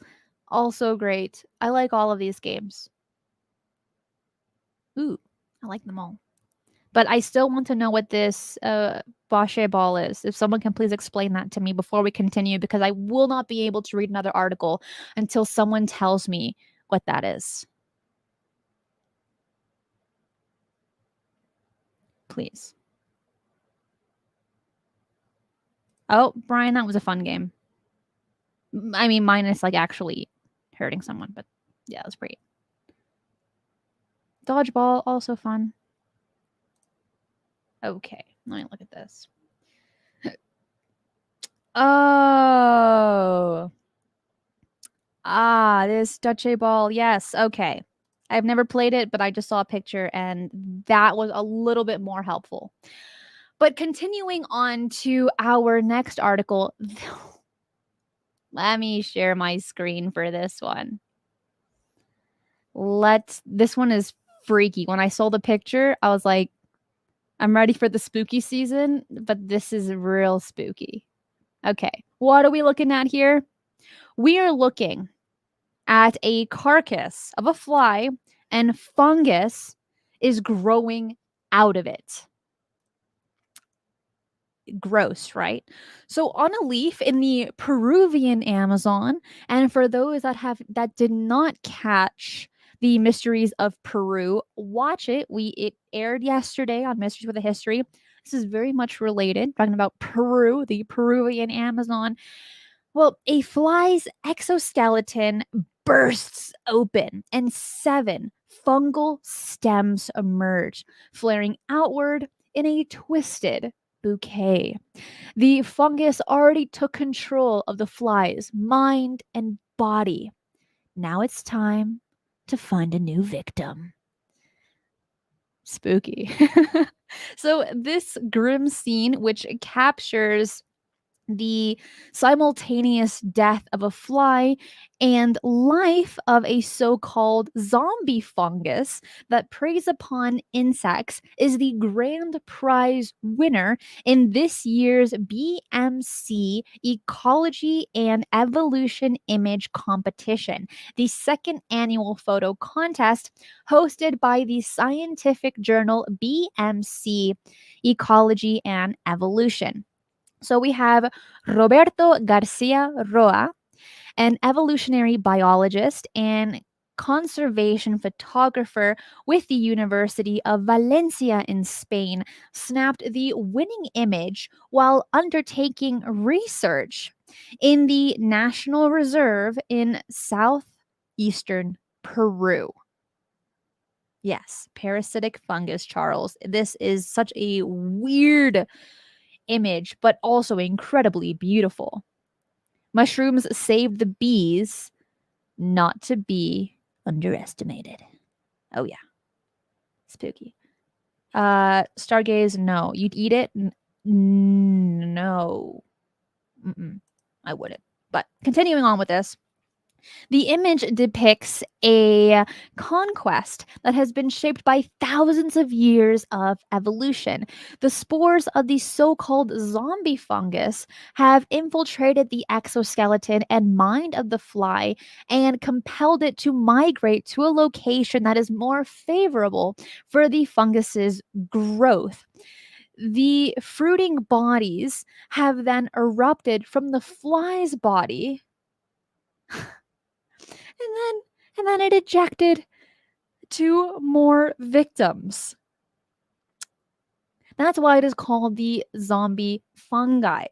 Also great. I like all of these games. Ooh, I like them all. But I still want to know what this Bocce ball is. If someone can please explain that to me before we continue, because I will not be able to read another article until someone tells me what that is. Please. Oh, Brian, that was a fun game. I mean, minus like actually hurting someone, but yeah, it was great. Dodgeball, also fun. Okay, let me look at this. Oh. Ah, this Duce ball. Yes, okay. I've never played it, but I just saw a picture and that was a little bit more helpful. But continuing on to our next article, let me share my screen for this one. This one is freaky. When I saw the picture, I was like, I'm ready for the spooky season, but this is real spooky. Okay, what are we looking at here? We are looking at a carcass of a fly, and fungus is growing out of it. Gross, right? So on a leaf in the Peruvian Amazon, and for those that did not catch the Mysteries of Peru, watch it. It aired yesterday on Mysteries with a History. This is very much related, talking about Peru, the Peruvian Amazon. Well, a fly's exoskeleton bursts open and 7 fungal stems emerge, flaring outward in a twisted bouquet. The fungus already took control of the fly's mind and body. Now it's time to find a new victim. Spooky. So, this grim scene, which captures the simultaneous death of a fly and life of a so-called zombie fungus that preys upon insects is the grand prize winner in this year's BMC Ecology and Evolution Image Competition, the second annual photo contest hosted by the scientific journal BMC Ecology and Evolution. So we have Roberto Garcia Roa, an evolutionary biologist and conservation photographer with the University of Valencia in Spain, snapped the winning image while undertaking research in the National Reserve in southeastern Peru. Yes, parasitic fungus, Charles. This is such a weird image, but also incredibly beautiful. Mushrooms save the bees, not to be underestimated. Oh yeah, spooky. Stargaze, no. You'd eat it? No. I wouldn't. But continuing on with this, the image depicts a conquest that has been shaped by thousands of years of evolution. The spores of the so called zombie fungus have infiltrated the exoskeleton and mind of the fly and compelled it to migrate to a location that is more favorable for the fungus's growth. The fruiting bodies have then erupted from the fly's body and then it ejected two more victims. That's why it is called the zombie fungi.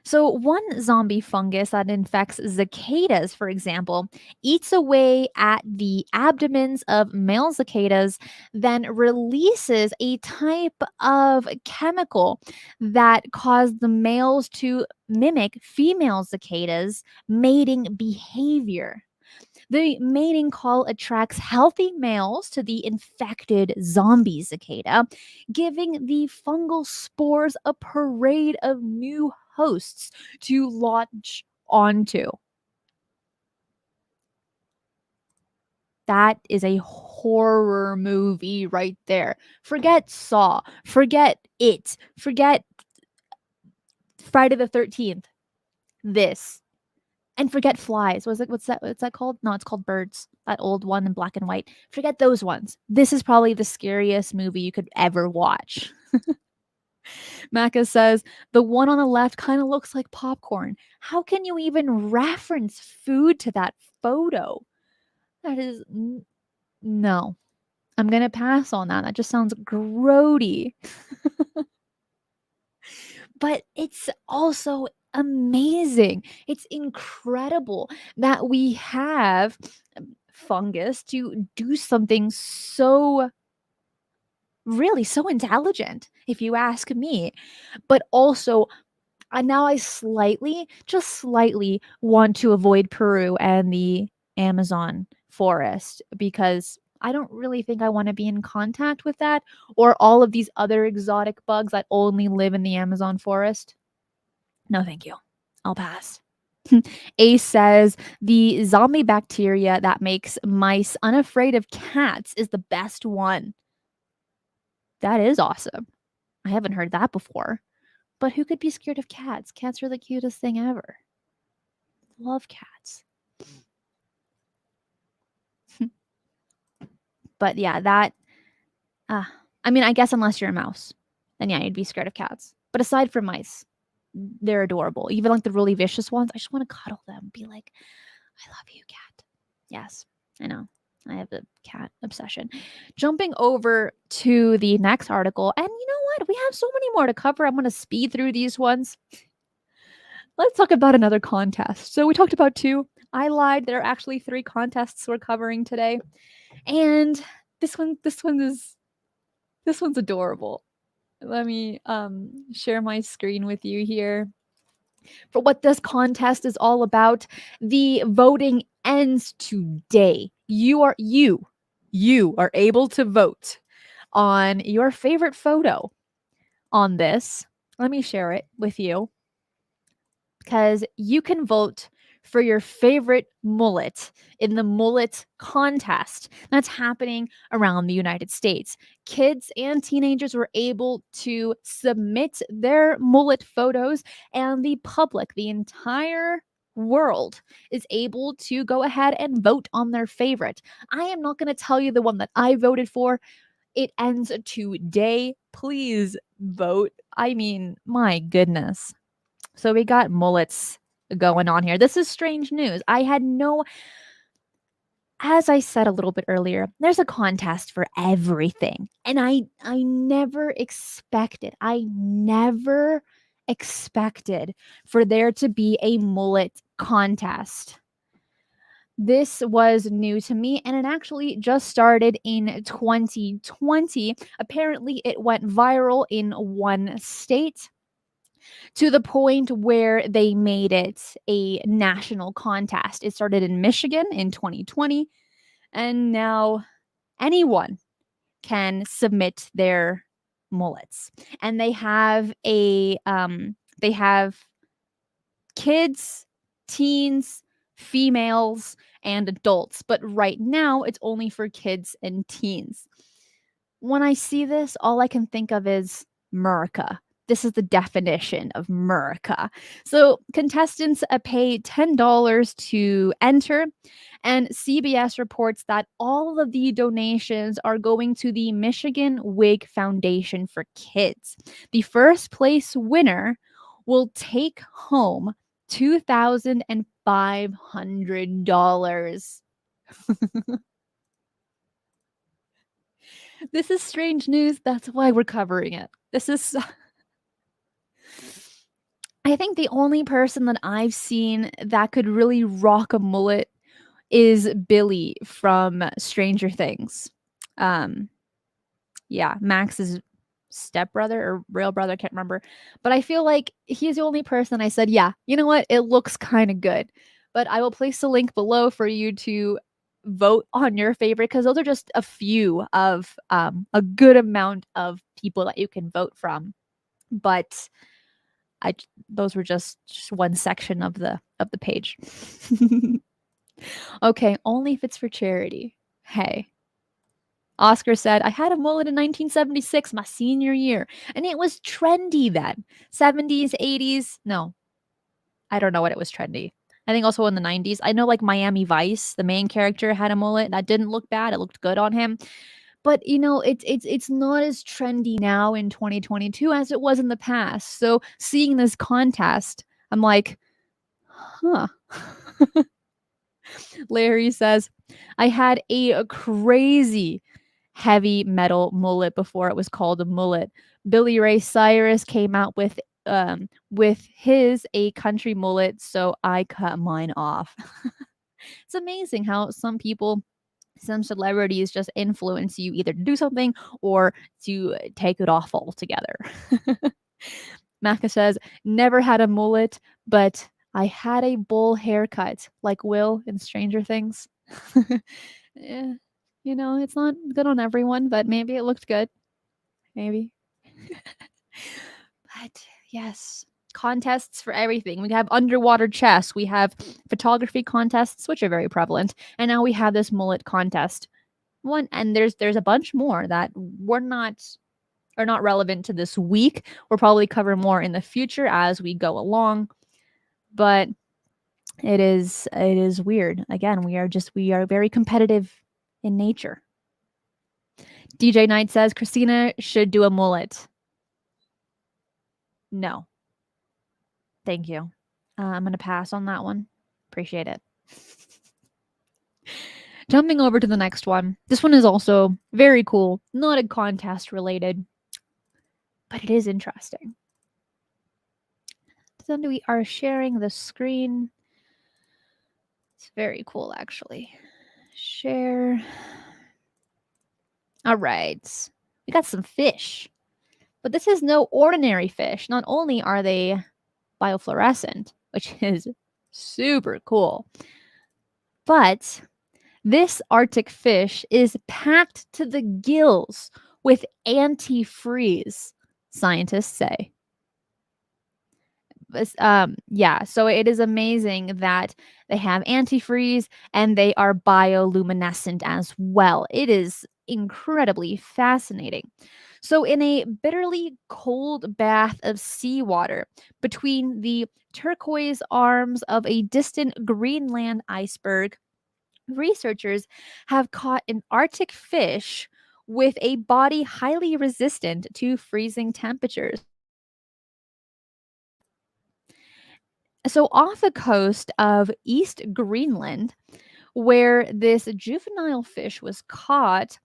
So, one zombie fungus that infects cicadas, for example, eats away at the abdomens of male cicadas, then releases a type of chemical that causes the males to mimic female cicadas' mating behavior. The mating call attracts healthy males to the infected zombie cicada, giving the fungal spores a parade of new hosts to latch onto. That is a horror movie right there. Forget Saw, forget It, forget Friday the 13th. This. And forget flies. What's that called? No, it's called Birds. That old one in black and white. Forget those ones. This is probably the scariest movie you could ever watch. Maka says the one on the left kind of looks like popcorn. How can you even reference food to that photo? That is no. I'm gonna pass on that. That just sounds grody. But it's also amazing. It's incredible that we have fungus to do something so really so intelligent, if you ask me. But also, now I just slightly want to avoid Peru and the Amazon forest because I don't really think I want to be in contact with that or all of these other exotic bugs that only live in the Amazon forest. No, thank you. I'll pass. Ace says the zombie bacteria that makes mice unafraid of cats is the best one. That is awesome. I haven't heard that before. But who could be scared of cats? Cats are the cutest thing ever. Love cats. But yeah, that I mean, I guess unless you're a mouse, then yeah, you'd be scared of cats. But aside from mice, they're adorable. Even like the really vicious ones, I just want to cuddle them, be like, I love you, cat. Yes, I know. I have a cat obsession. Jumping over to the next article, and you know what? We have so many more to cover. I'm going to speed through these ones. Let's talk about another contest. So we talked about two. I lied. There are actually three contests we're covering today. And this one's adorable. Let me share my screen with you here. For what this contest is all about, the voting ends today. You are able to vote on your favorite photo. on this. Let me share it with you because you can vote for your favorite mullet in the mullet contest that's happening around the United States. Kids and teenagers were able to submit their mullet photos, and the public, the entire world, is able to go ahead and vote on their favorite. I am not going to tell you the one that I voted for. It ends today. Please vote. I mean, my goodness. So we got mullets going on here. This is strange news. I had no, as I said a little bit earlier, there's a contest for everything. And I never expected, for there to be a mullet contest. This was new to me, and it actually just started in 2020. Apparently, it went viral in one state to the point where they made it a national contest. It started in Michigan in 2020, and now anyone can submit their mullets. And they have kids, teens, females, and adults, but right now it's only for kids and teens. When I see this, all I can think of is America. This is the definition of America. So contestants pay $10 to enter, and CBS reports that all of the donations are going to the Michigan Wig Foundation for Kids. The first place winner will take home $2,500. This is strange news. That's why we're covering it. This is. I think the only person that I've seen that could really rock a mullet is Billy from Stranger Things. Yeah, Max's stepbrother or real brother, I can't remember. But I feel like he's the only person I said, yeah, you know what? It looks kind of good. But I will place the link below for you to vote on your favorite because those are just a few of a good amount of people that you can vote from. But those were just one section of the page. Okay, only if it's for charity. Hey. Oscar said, I had a mullet in 1976, my senior year, and it was trendy then. 70s, 80s. No, I don't know what it was trendy. I think also in the 90s. I know like Miami Vice, the main character had a mullet. That didn't look bad. It looked good on him. But you know, it's not as trendy now in 2022 as it was in the past. So seeing this contest, I'm like, huh. Larry says, I had a crazy heavy metal mullet before it was called a mullet. Billy Ray Cyrus came out with his a country mullet, so I cut mine off. It's amazing how some celebrities just influence you either to do something or to take it off altogether. Maka says, never had a mullet, but I had a bowl haircut like Will in Stranger Things. Yeah, you know, it's not good on everyone, but maybe it looked good. Maybe. But yes, contests for everything. We have underwater chess, we have photography contests, which are very prevalent, and now we have this mullet contest. And there's a bunch more that are not relevant to this week. We'll probably cover more in the future as we go along. But it is weird. Again, we are very competitive in nature. DJ Knight says Cristina should do a mullet. No. Thank you. I'm going to pass on that one. Appreciate it. Jumping over to the next one. This one is also very cool. Not a contest related, but it is interesting. Then we are sharing the screen. It's very cool, actually. Share. All right. We got some fish. But this is no ordinary fish. Not only are they biofluorescent, which is super cool, but this Arctic fish is packed to the gills with antifreeze. scientists say. Yeah, so it is amazing that they have antifreeze and they are bioluminescent as well. It is incredibly fascinating. So, in a bitterly cold bath of seawater between the turquoise arms of a distant Greenland iceberg, researchers have caught an Arctic fish with a body highly resistant to freezing temperatures. So, off the coast of East Greenland, where this juvenile fish was caught,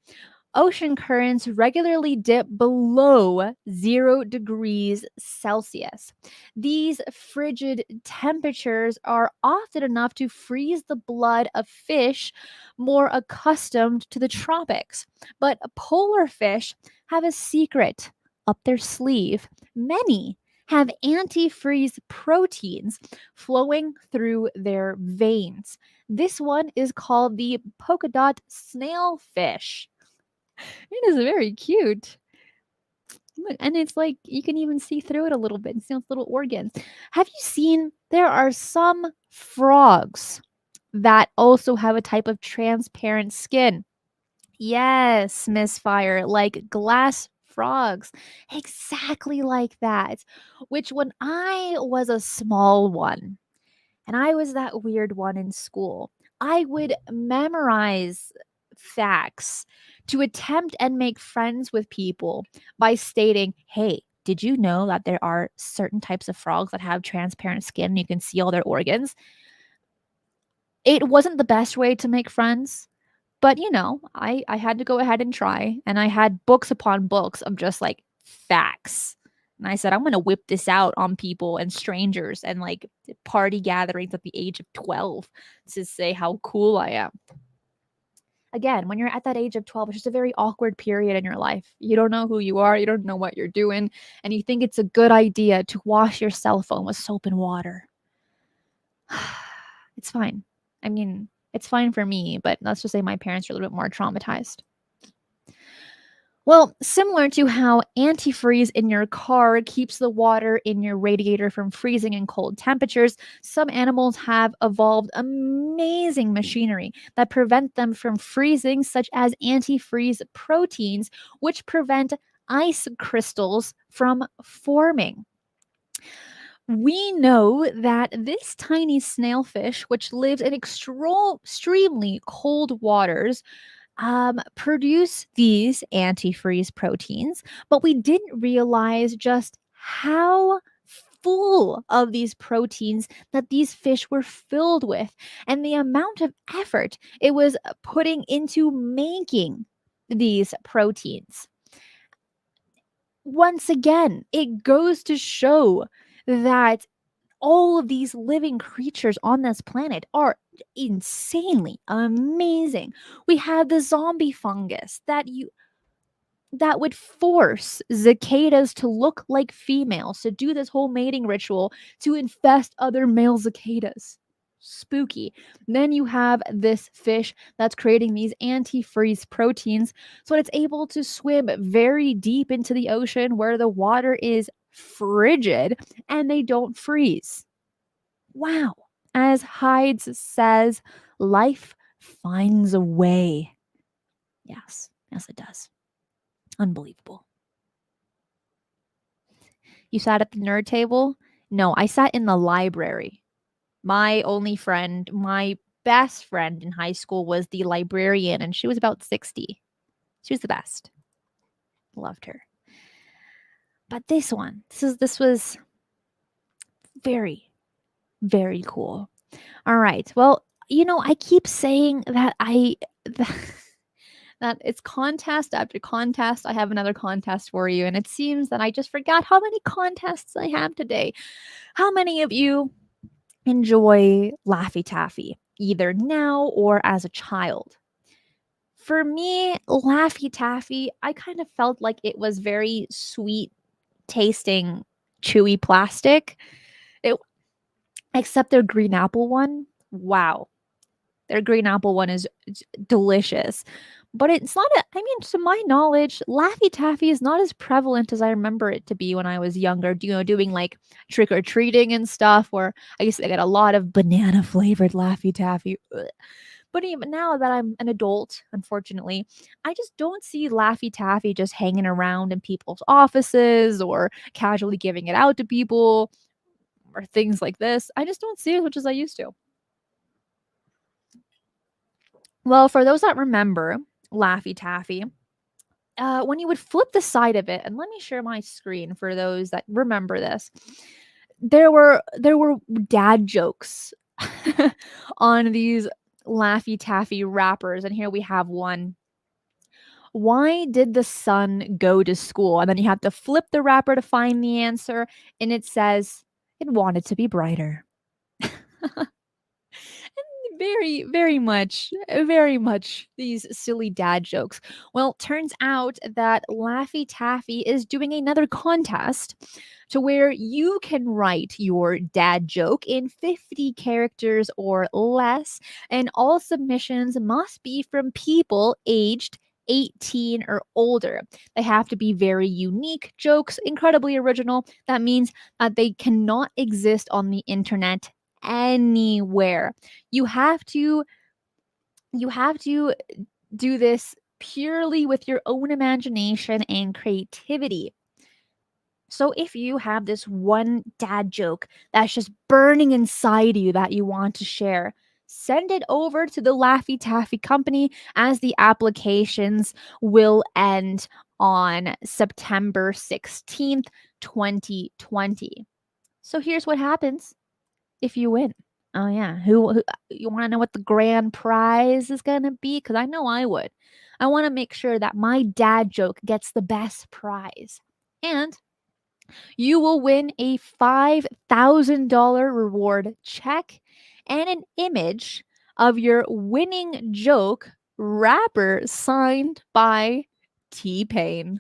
ocean currents regularly dip below 0 degrees Celsius. These frigid temperatures are often enough to freeze the blood of fish more accustomed to the tropics. But polar fish have a secret up their sleeve. Many have antifreeze proteins flowing through their veins. This one is called the polka dot snailfish. It is very cute. Look, and it's like you can even see through it a little bit and see its little organs. Have you seen there are some frogs that also have a type of transparent skin? Yes, Misfire, like glass frogs. Exactly like that. Which when I was a small one, and I was that weird one in school, I would memorize facts to attempt and make friends with people by stating, hey, did you know that there are certain types of frogs that have transparent skin and you can see all their organs? It wasn't the best way to make friends, but I had to go ahead and try. And I had books upon books of just like facts. And I said, I'm going to whip this out on people and strangers and like party gatherings at the age of 12 to say how cool I am. Again, when you're at that age of 12, it's just a very awkward period in your life. You don't know who you are, you don't know what you're doing, and you think it's a good idea to wash your cell phone with soap and water. It's fine. I mean, it's fine for me, but let's just say my parents are a little bit more traumatized. Well, similar to how antifreeze in your car keeps the water in your radiator from freezing in cold temperatures, some animals have evolved amazing machinery that prevent them from freezing, such as antifreeze proteins, which prevent ice crystals from forming. We know that this tiny snailfish, which lives in extremely cold waters, produce these antifreeze proteins, but we didn't realize just how full of these proteins that these fish were filled with and the amount of effort it was putting into making these proteins. Once again, it goes to show that all of these living creatures on this planet are insanely amazing. We have the zombie fungus that would force cicadas to look like females to do this whole mating ritual to infest other male cicadas. Spooky. Then you have this fish that's creating these antifreeze proteins so it's able to swim very deep into the ocean where the water is frigid and they don't freeze. Wow. As Hydes says, life finds a way. Yes, yes, it does. Unbelievable. You sat at the nerd table? No, I sat in the library. My only friend, my best friend in high school was the librarian, and she was about 60. She was the best. Loved her. But this was very, very cool. All right. Well, I keep saying that that it's contest after contest. I have another contest for you, and it seems that I just forgot how many contests I have today. How many of you enjoy Laffy Taffy, either now or as a child? For me, Laffy Taffy, I kind of felt like it was very sweet tasting, chewy plastic. It, except their green apple one. Wow. Their green apple one is delicious. But it's not a I mean, to my knowledge, Laffy Taffy is not as prevalent as I remember it to be when I was younger, doing, like, trick-or-treating and stuff, where I used to get a lot of banana-flavored Laffy Taffy, ugh. But even now that I'm an adult, unfortunately, I just don't see Laffy Taffy just hanging around in people's offices or casually giving it out to people or things like this. I just don't see it as much as I used to. Well, for those that remember Laffy Taffy, when you would flip the side of it, and let me share my screen for those that remember this. There were dad jokes on these Laffy Taffy wrappers, and here we have one. Why did the sun go to school? And then you have to flip the wrapper to find the answer, and it says it wanted to be brighter. Very much these silly dad jokes. Well, turns out that Laffy Taffy is doing another contest to where you can write your dad joke in 50 characters or less, and all submissions must be from people aged 18 or older. They have to be very unique jokes, incredibly original. That means that they cannot exist on the internet anywhere. You have to you have to do this purely with your own imagination and creativity. So if you have this one dad joke that's just burning inside you that you want to share, send it over to the Laffy Taffy company, as the applications will end on September 16th, 2020. So here's what happens if you win. Oh yeah, who you wanna know what the grand prize is gonna be? Because I know I would. I wanna make sure that my dad joke gets the best prize. And you will win a $5,000 reward check and an image of your winning joke wrapper signed by T-Pain.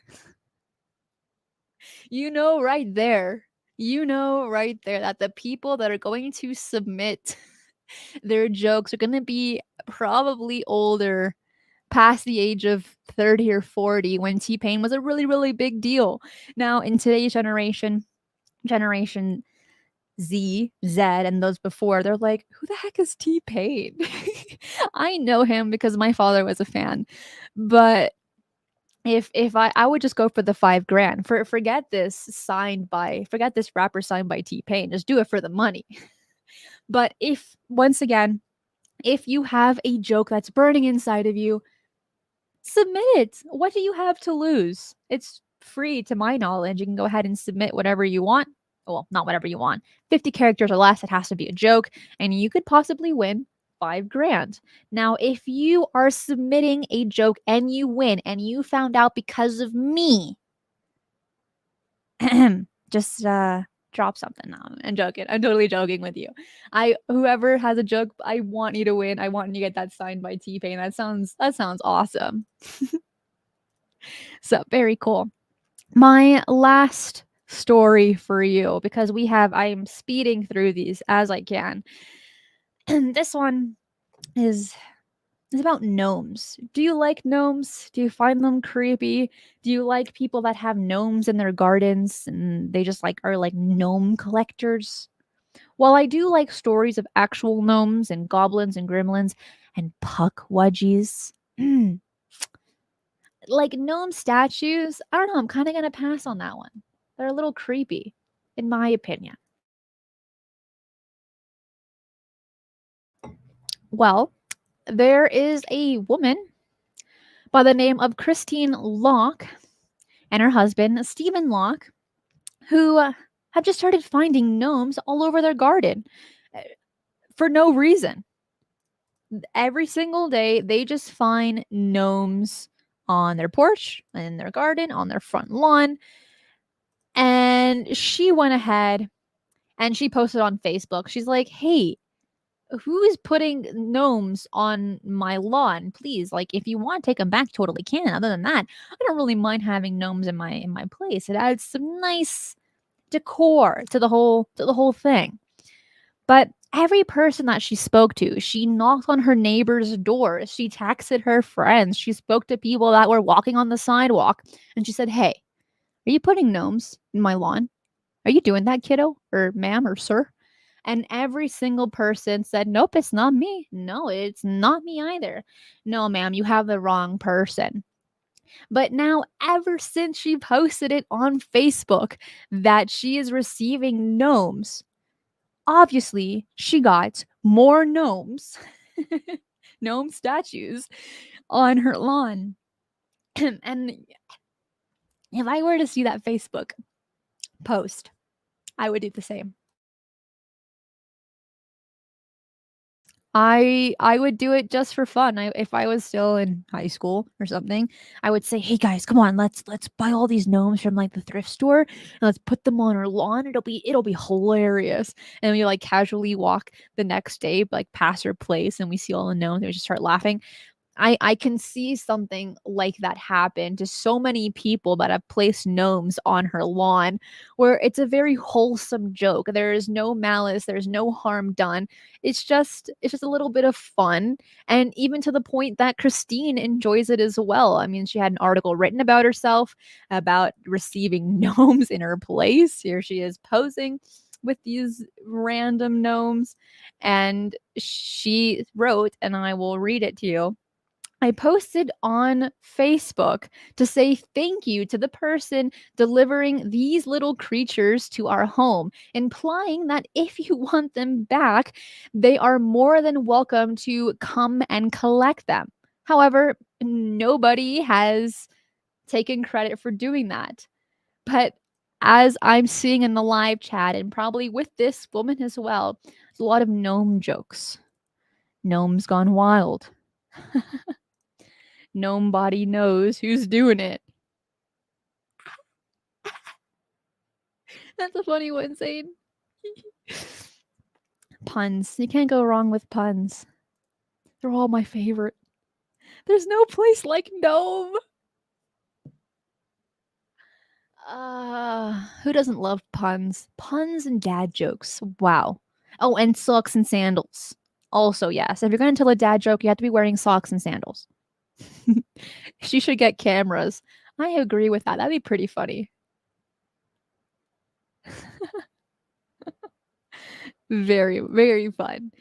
You know right there that the people that are going to submit their jokes are gonna be probably older, past the age of 30 or 40, when T-Pain was a really, really big deal. Now, in today's Generation Z, and those before, they're like, "Who the heck is T-Pain?" I know him because my father was a fan, but if I would just go for the 5 grand. Forget this rapper signed by T-Pain, just do it for the money. But if once again, if you have a joke that's burning inside of you, submit it. What do you have to lose? It's free to my knowledge. You can go ahead and submit whatever you want. Well, not whatever you want. 50 characters or less, it has to be a joke, and you could possibly win 5 grand. Now, if you are submitting a joke and you win and you found out because of me, just drop something now. I'm joking. I'm totally joking with you. Whoever has a joke, I want you to win. I want you to get that signed by T-Pain. That sounds awesome. So very cool. My last story for you, because I'm speeding through these as I can. And this one is about gnomes. Do you like gnomes? Do you find them creepy? Do you like people that have gnomes in their gardens and they just are like gnome collectors? While I do like stories of actual gnomes and goblins and gremlins and puckwudgies, like gnome statues, I don't know, I'm kind of going to pass on that one. They're a little creepy, in my opinion. Well, there is a woman by the name of Christine Locke and her husband, Stephen Locke, who have just started finding gnomes all over their garden uh, for no reason. Every single day, they just find gnomes on their porch, in their garden, on their front lawn. And she went ahead and she posted on Facebook. She's like, "Hey, who is putting gnomes on my lawn? Please, like, if you want to take them back, totally can. Other than that, I don't really mind having gnomes in my place. It adds some nice decor to the whole thing." But every person that she spoke to, she knocked on her neighbor's doors, she texted her friends, she spoke to people that were walking on the sidewalk, and she said, "Hey, are you putting gnomes in my lawn? Are you doing that, kiddo? Or ma'am or sir?" And every single person said, "Nope, it's not me. No, it's not me either. No, ma'am, you have the wrong person." But now, ever since she posted it on Facebook that she is receiving gnomes, obviously she got more gnomes, gnome statues on her lawn. And if I were to see that Facebook post, I would do the same. I would do it just for fun. If I was still in high school or something, I would say, "Hey guys, come on, let's buy all these gnomes from like the thrift store and let's put them on our lawn. It'll be hilarious." And we like casually walk the next day, like past her place, and we see all the gnomes, and we just start laughing. I can see something like that happen to so many people that have placed gnomes on her lawn, where it's a very wholesome joke. There is no malice, there's no harm done. It's just a little bit of fun, and even to the point that Christine enjoys it as well. I mean, she had an article written about herself about receiving gnomes in her place. Here she is posing with these random gnomes, and she wrote, and I will read it to you. "I posted on Facebook to say thank you to the person delivering these little creatures to our home, implying that if you want them back, they are more than welcome to come and collect them. However, nobody has taken credit for doing that. But as I'm seeing in the live chat, and probably with this woman as well, there's a lot of gnome jokes. Gnomes gone wild. Nobody knows who's doing it." That's a funny one, Zane. Puns. You can't go wrong with puns. They're all my favorite. There's no place like Gnome. Who doesn't love puns? Puns and dad jokes. Wow. Oh, and socks and sandals. Also, yes. If you're going to tell a dad joke, you have to be wearing socks and sandals. She should get cameras. I agree with that. That'd be pretty funny. Very, very fun.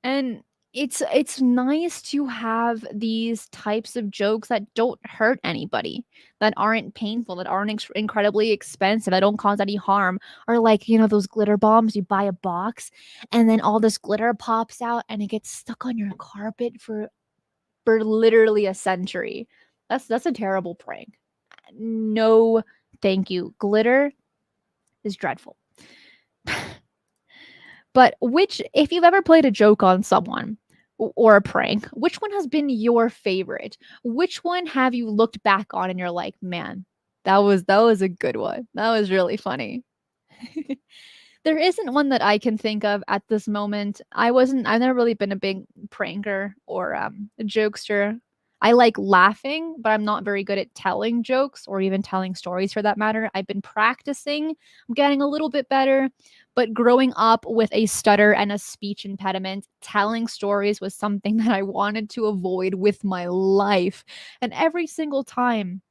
And it's nice to have these types of jokes that don't hurt anybody, that aren't painful, that aren't incredibly expensive, that don't cause any harm. Or like, those glitter bombs, you buy a box and then all this glitter pops out and it gets stuck on your carpet for literally a century. That's a terrible prank. No, thank you. Glitter is dreadful. But if you've ever played a joke on someone or a prank, which one has been your favorite? Which one have you looked back on and you're like, "Man, that was a good one. That was really funny." There isn't one that I can think of at this moment. I've never really been a big pranker or a jokester. I like laughing, but I'm not very good at telling jokes or even telling stories for that matter. I've been practicing. I'm getting a little bit better, but growing up with a stutter and a speech impediment, telling stories was something that I wanted to avoid with my life. And every single time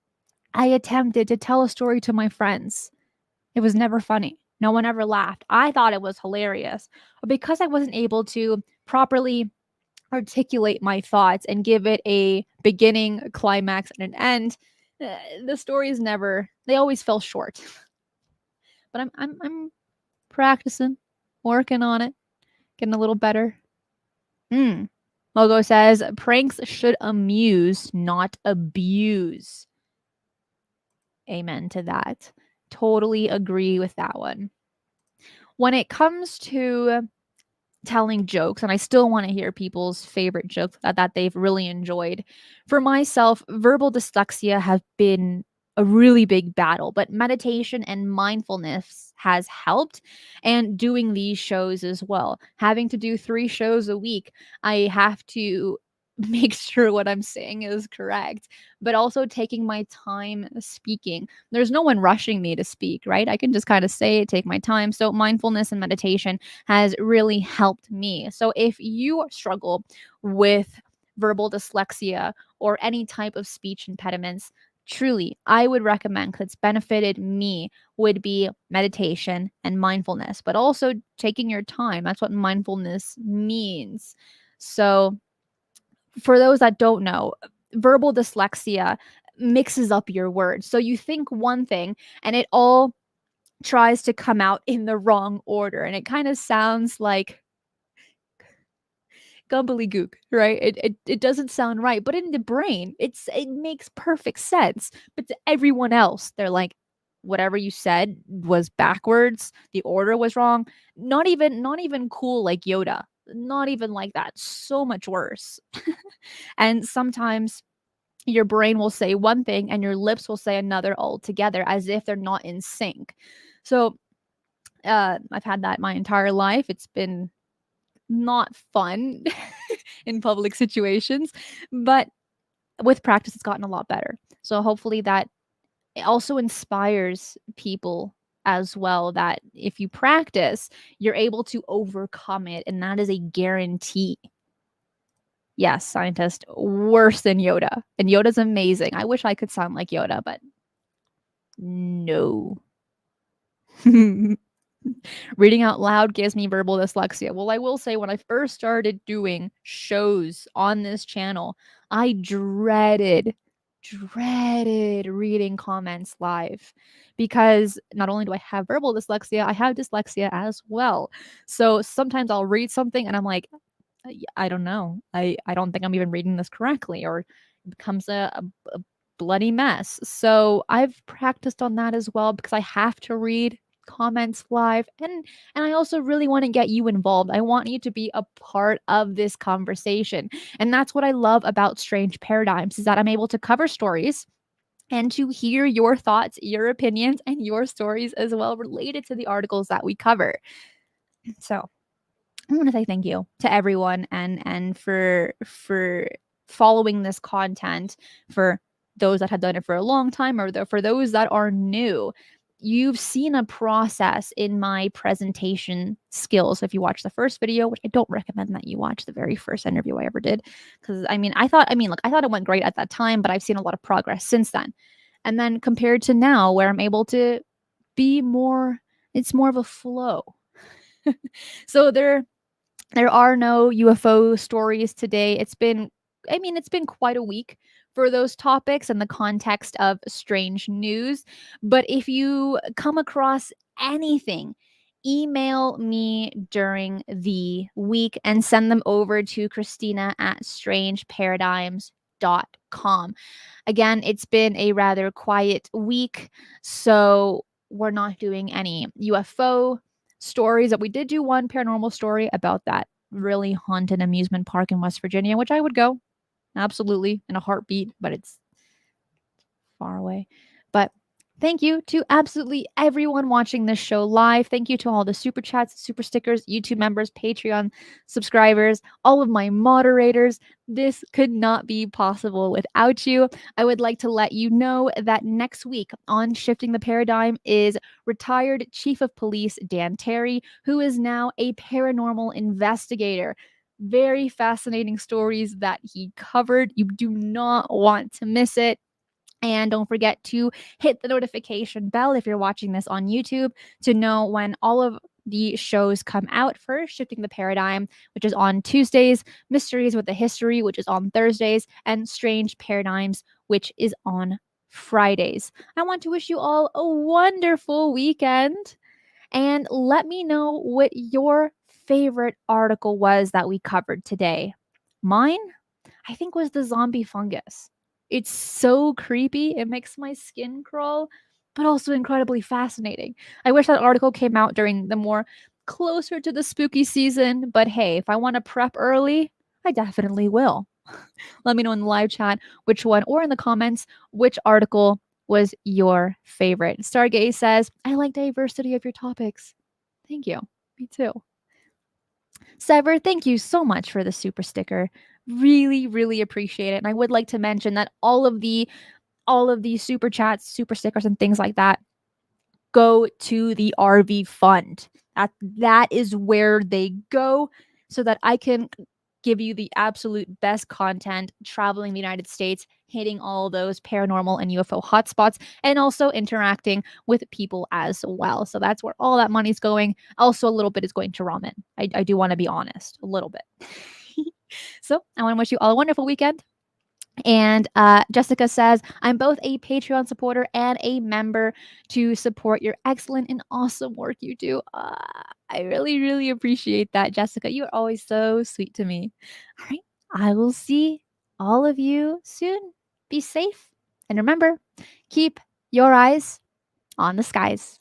I attempted to tell a story to my friends, it was never funny. No one ever laughed. I thought it was hilarious. But because I wasn't able to properly articulate my thoughts and give it a beginning, a climax, and an end, the stories they always fell short. But I'm practicing, working on it, getting a little better. Logo says pranks should amuse, not abuse. Amen to that. Totally agree with that one. When it comes to telling jokes, and I still want to hear people's favorite jokes that they've really enjoyed. For myself, verbal dyslexia has been a really big battle, but meditation and mindfulness has helped, and doing these shows as well. Having to do 3 shows a week, I have to make sure what I'm saying is correct, but also taking my time speaking. There's no one rushing me to speak, right? I can just kind of say it, take my time. So mindfulness and meditation has really helped me. So if you struggle with verbal dyslexia or any type of speech impediments, truly, I would recommend, because it's benefited me, would be meditation and mindfulness, but also taking your time. That's what mindfulness means. So for those that don't know, verbal dyslexia mixes up your words. So you think one thing and it all tries to come out in the wrong order. And it kind of sounds like gobbledygook, right? It doesn't sound right. But in the brain, it makes perfect sense. But to everyone else, they're like, whatever you said was backwards, the order was wrong. Not even cool like Yoda. Not even like that. So much worse. And sometimes your brain will say one thing and your lips will say another altogether as if they're not in sync. So I've had that my entire life. It's been not fun in public situations, but with practice, it's gotten a lot better. So hopefully that also inspires people as well, that if you practice, you're able to overcome it. And that is a guarantee. Yes, scientist, worse than Yoda. And Yoda's amazing. I wish I could sound like Yoda, but no. Reading out loud gives me verbal dyslexia. Well, I will say when I first started doing shows on this channel, I dreaded reading comments live, because not only do I have verbal dyslexia, I have dyslexia as well. So sometimes I'll read something and I'm like, I don't know. I don't think I'm even reading this correctly, or it becomes a bloody mess. So I've practiced on that as well, because I have to read comments live, and I also really want to get you involved. I want you to be a part of this conversation. And that's what I love about Strange Paradigms, is that I'm able to cover stories and to hear your thoughts, your opinions, and your stories as well related to the articles that we cover. So I want to say thank you to everyone, and for following this content, for those that have done it for a long time, or for those that are new. You've seen a process in my presentation skills. If you watch the first video, which I don't recommend that you watch the very first interview I ever did, because I thought it went great at that time, but I've seen a lot of progress since then. And then compared to now, where I'm able to be more, it's more of a flow. So there are no UFO stories today. It's been quite a week for those topics in the context of strange news. But if you come across anything, email me during the week and send them over to Cristina at strangeparadigms.com. Again, it's been a rather quiet week, so we're not doing any UFO stories. That we did do one paranormal story about that really haunted amusement park in West Virginia, which I would go absolutely in a heartbeat, but it's far away. But thank you to absolutely everyone watching this show live. Thank you to all the super chats, super stickers, YouTube members, Patreon subscribers, all of my moderators. This could not be possible without you. I would like to let you know that next week on Shifting the Paradigm is retired Chief of Police Dan Terry, who is now a paranormal investigator. Very fascinating stories that he covered. You do not want to miss it. And don't forget to hit the notification bell if you're watching this on YouTube to know when all of the shows come out. First, Shifting the Paradigm, which is on Tuesdays, Mysteries with a History, which is on Thursdays, and Strange Paradigms, which is on Fridays. I want to wish you all a wonderful weekend, and let me know what your favorite article was that we covered today. Mine, I think, was the zombie fungus. It's so creepy. It makes my skin crawl, but also incredibly fascinating. I wish that article came out during the more closer to the spooky season, but hey, if I want to prep early, I definitely will. Let me know in the live chat which one, or in the comments, which article was your favorite. Stargate says, I like diversity of your topics. Thank you. Me too. Sever, thank you so much for the super sticker. Really, really appreciate it. And I would like to mention that all of these super chats, super stickers, and things like that go to the RV fund. That is where they go, so that I can give you the absolute best content traveling the United States, hitting all those paranormal and UFO hotspots, and also interacting with people as well. So that's where all that money's going. Also, a little bit is going to ramen. I do want to be honest, a little bit. So I want to wish you all a wonderful weekend. And Jessica says, I'm both a Patreon supporter and a member to support your excellent and awesome work you do. I really, really appreciate that, Jessica. You are always so sweet to me. All right. I will see all of you soon. Be safe. And remember, keep your eyes on the skies.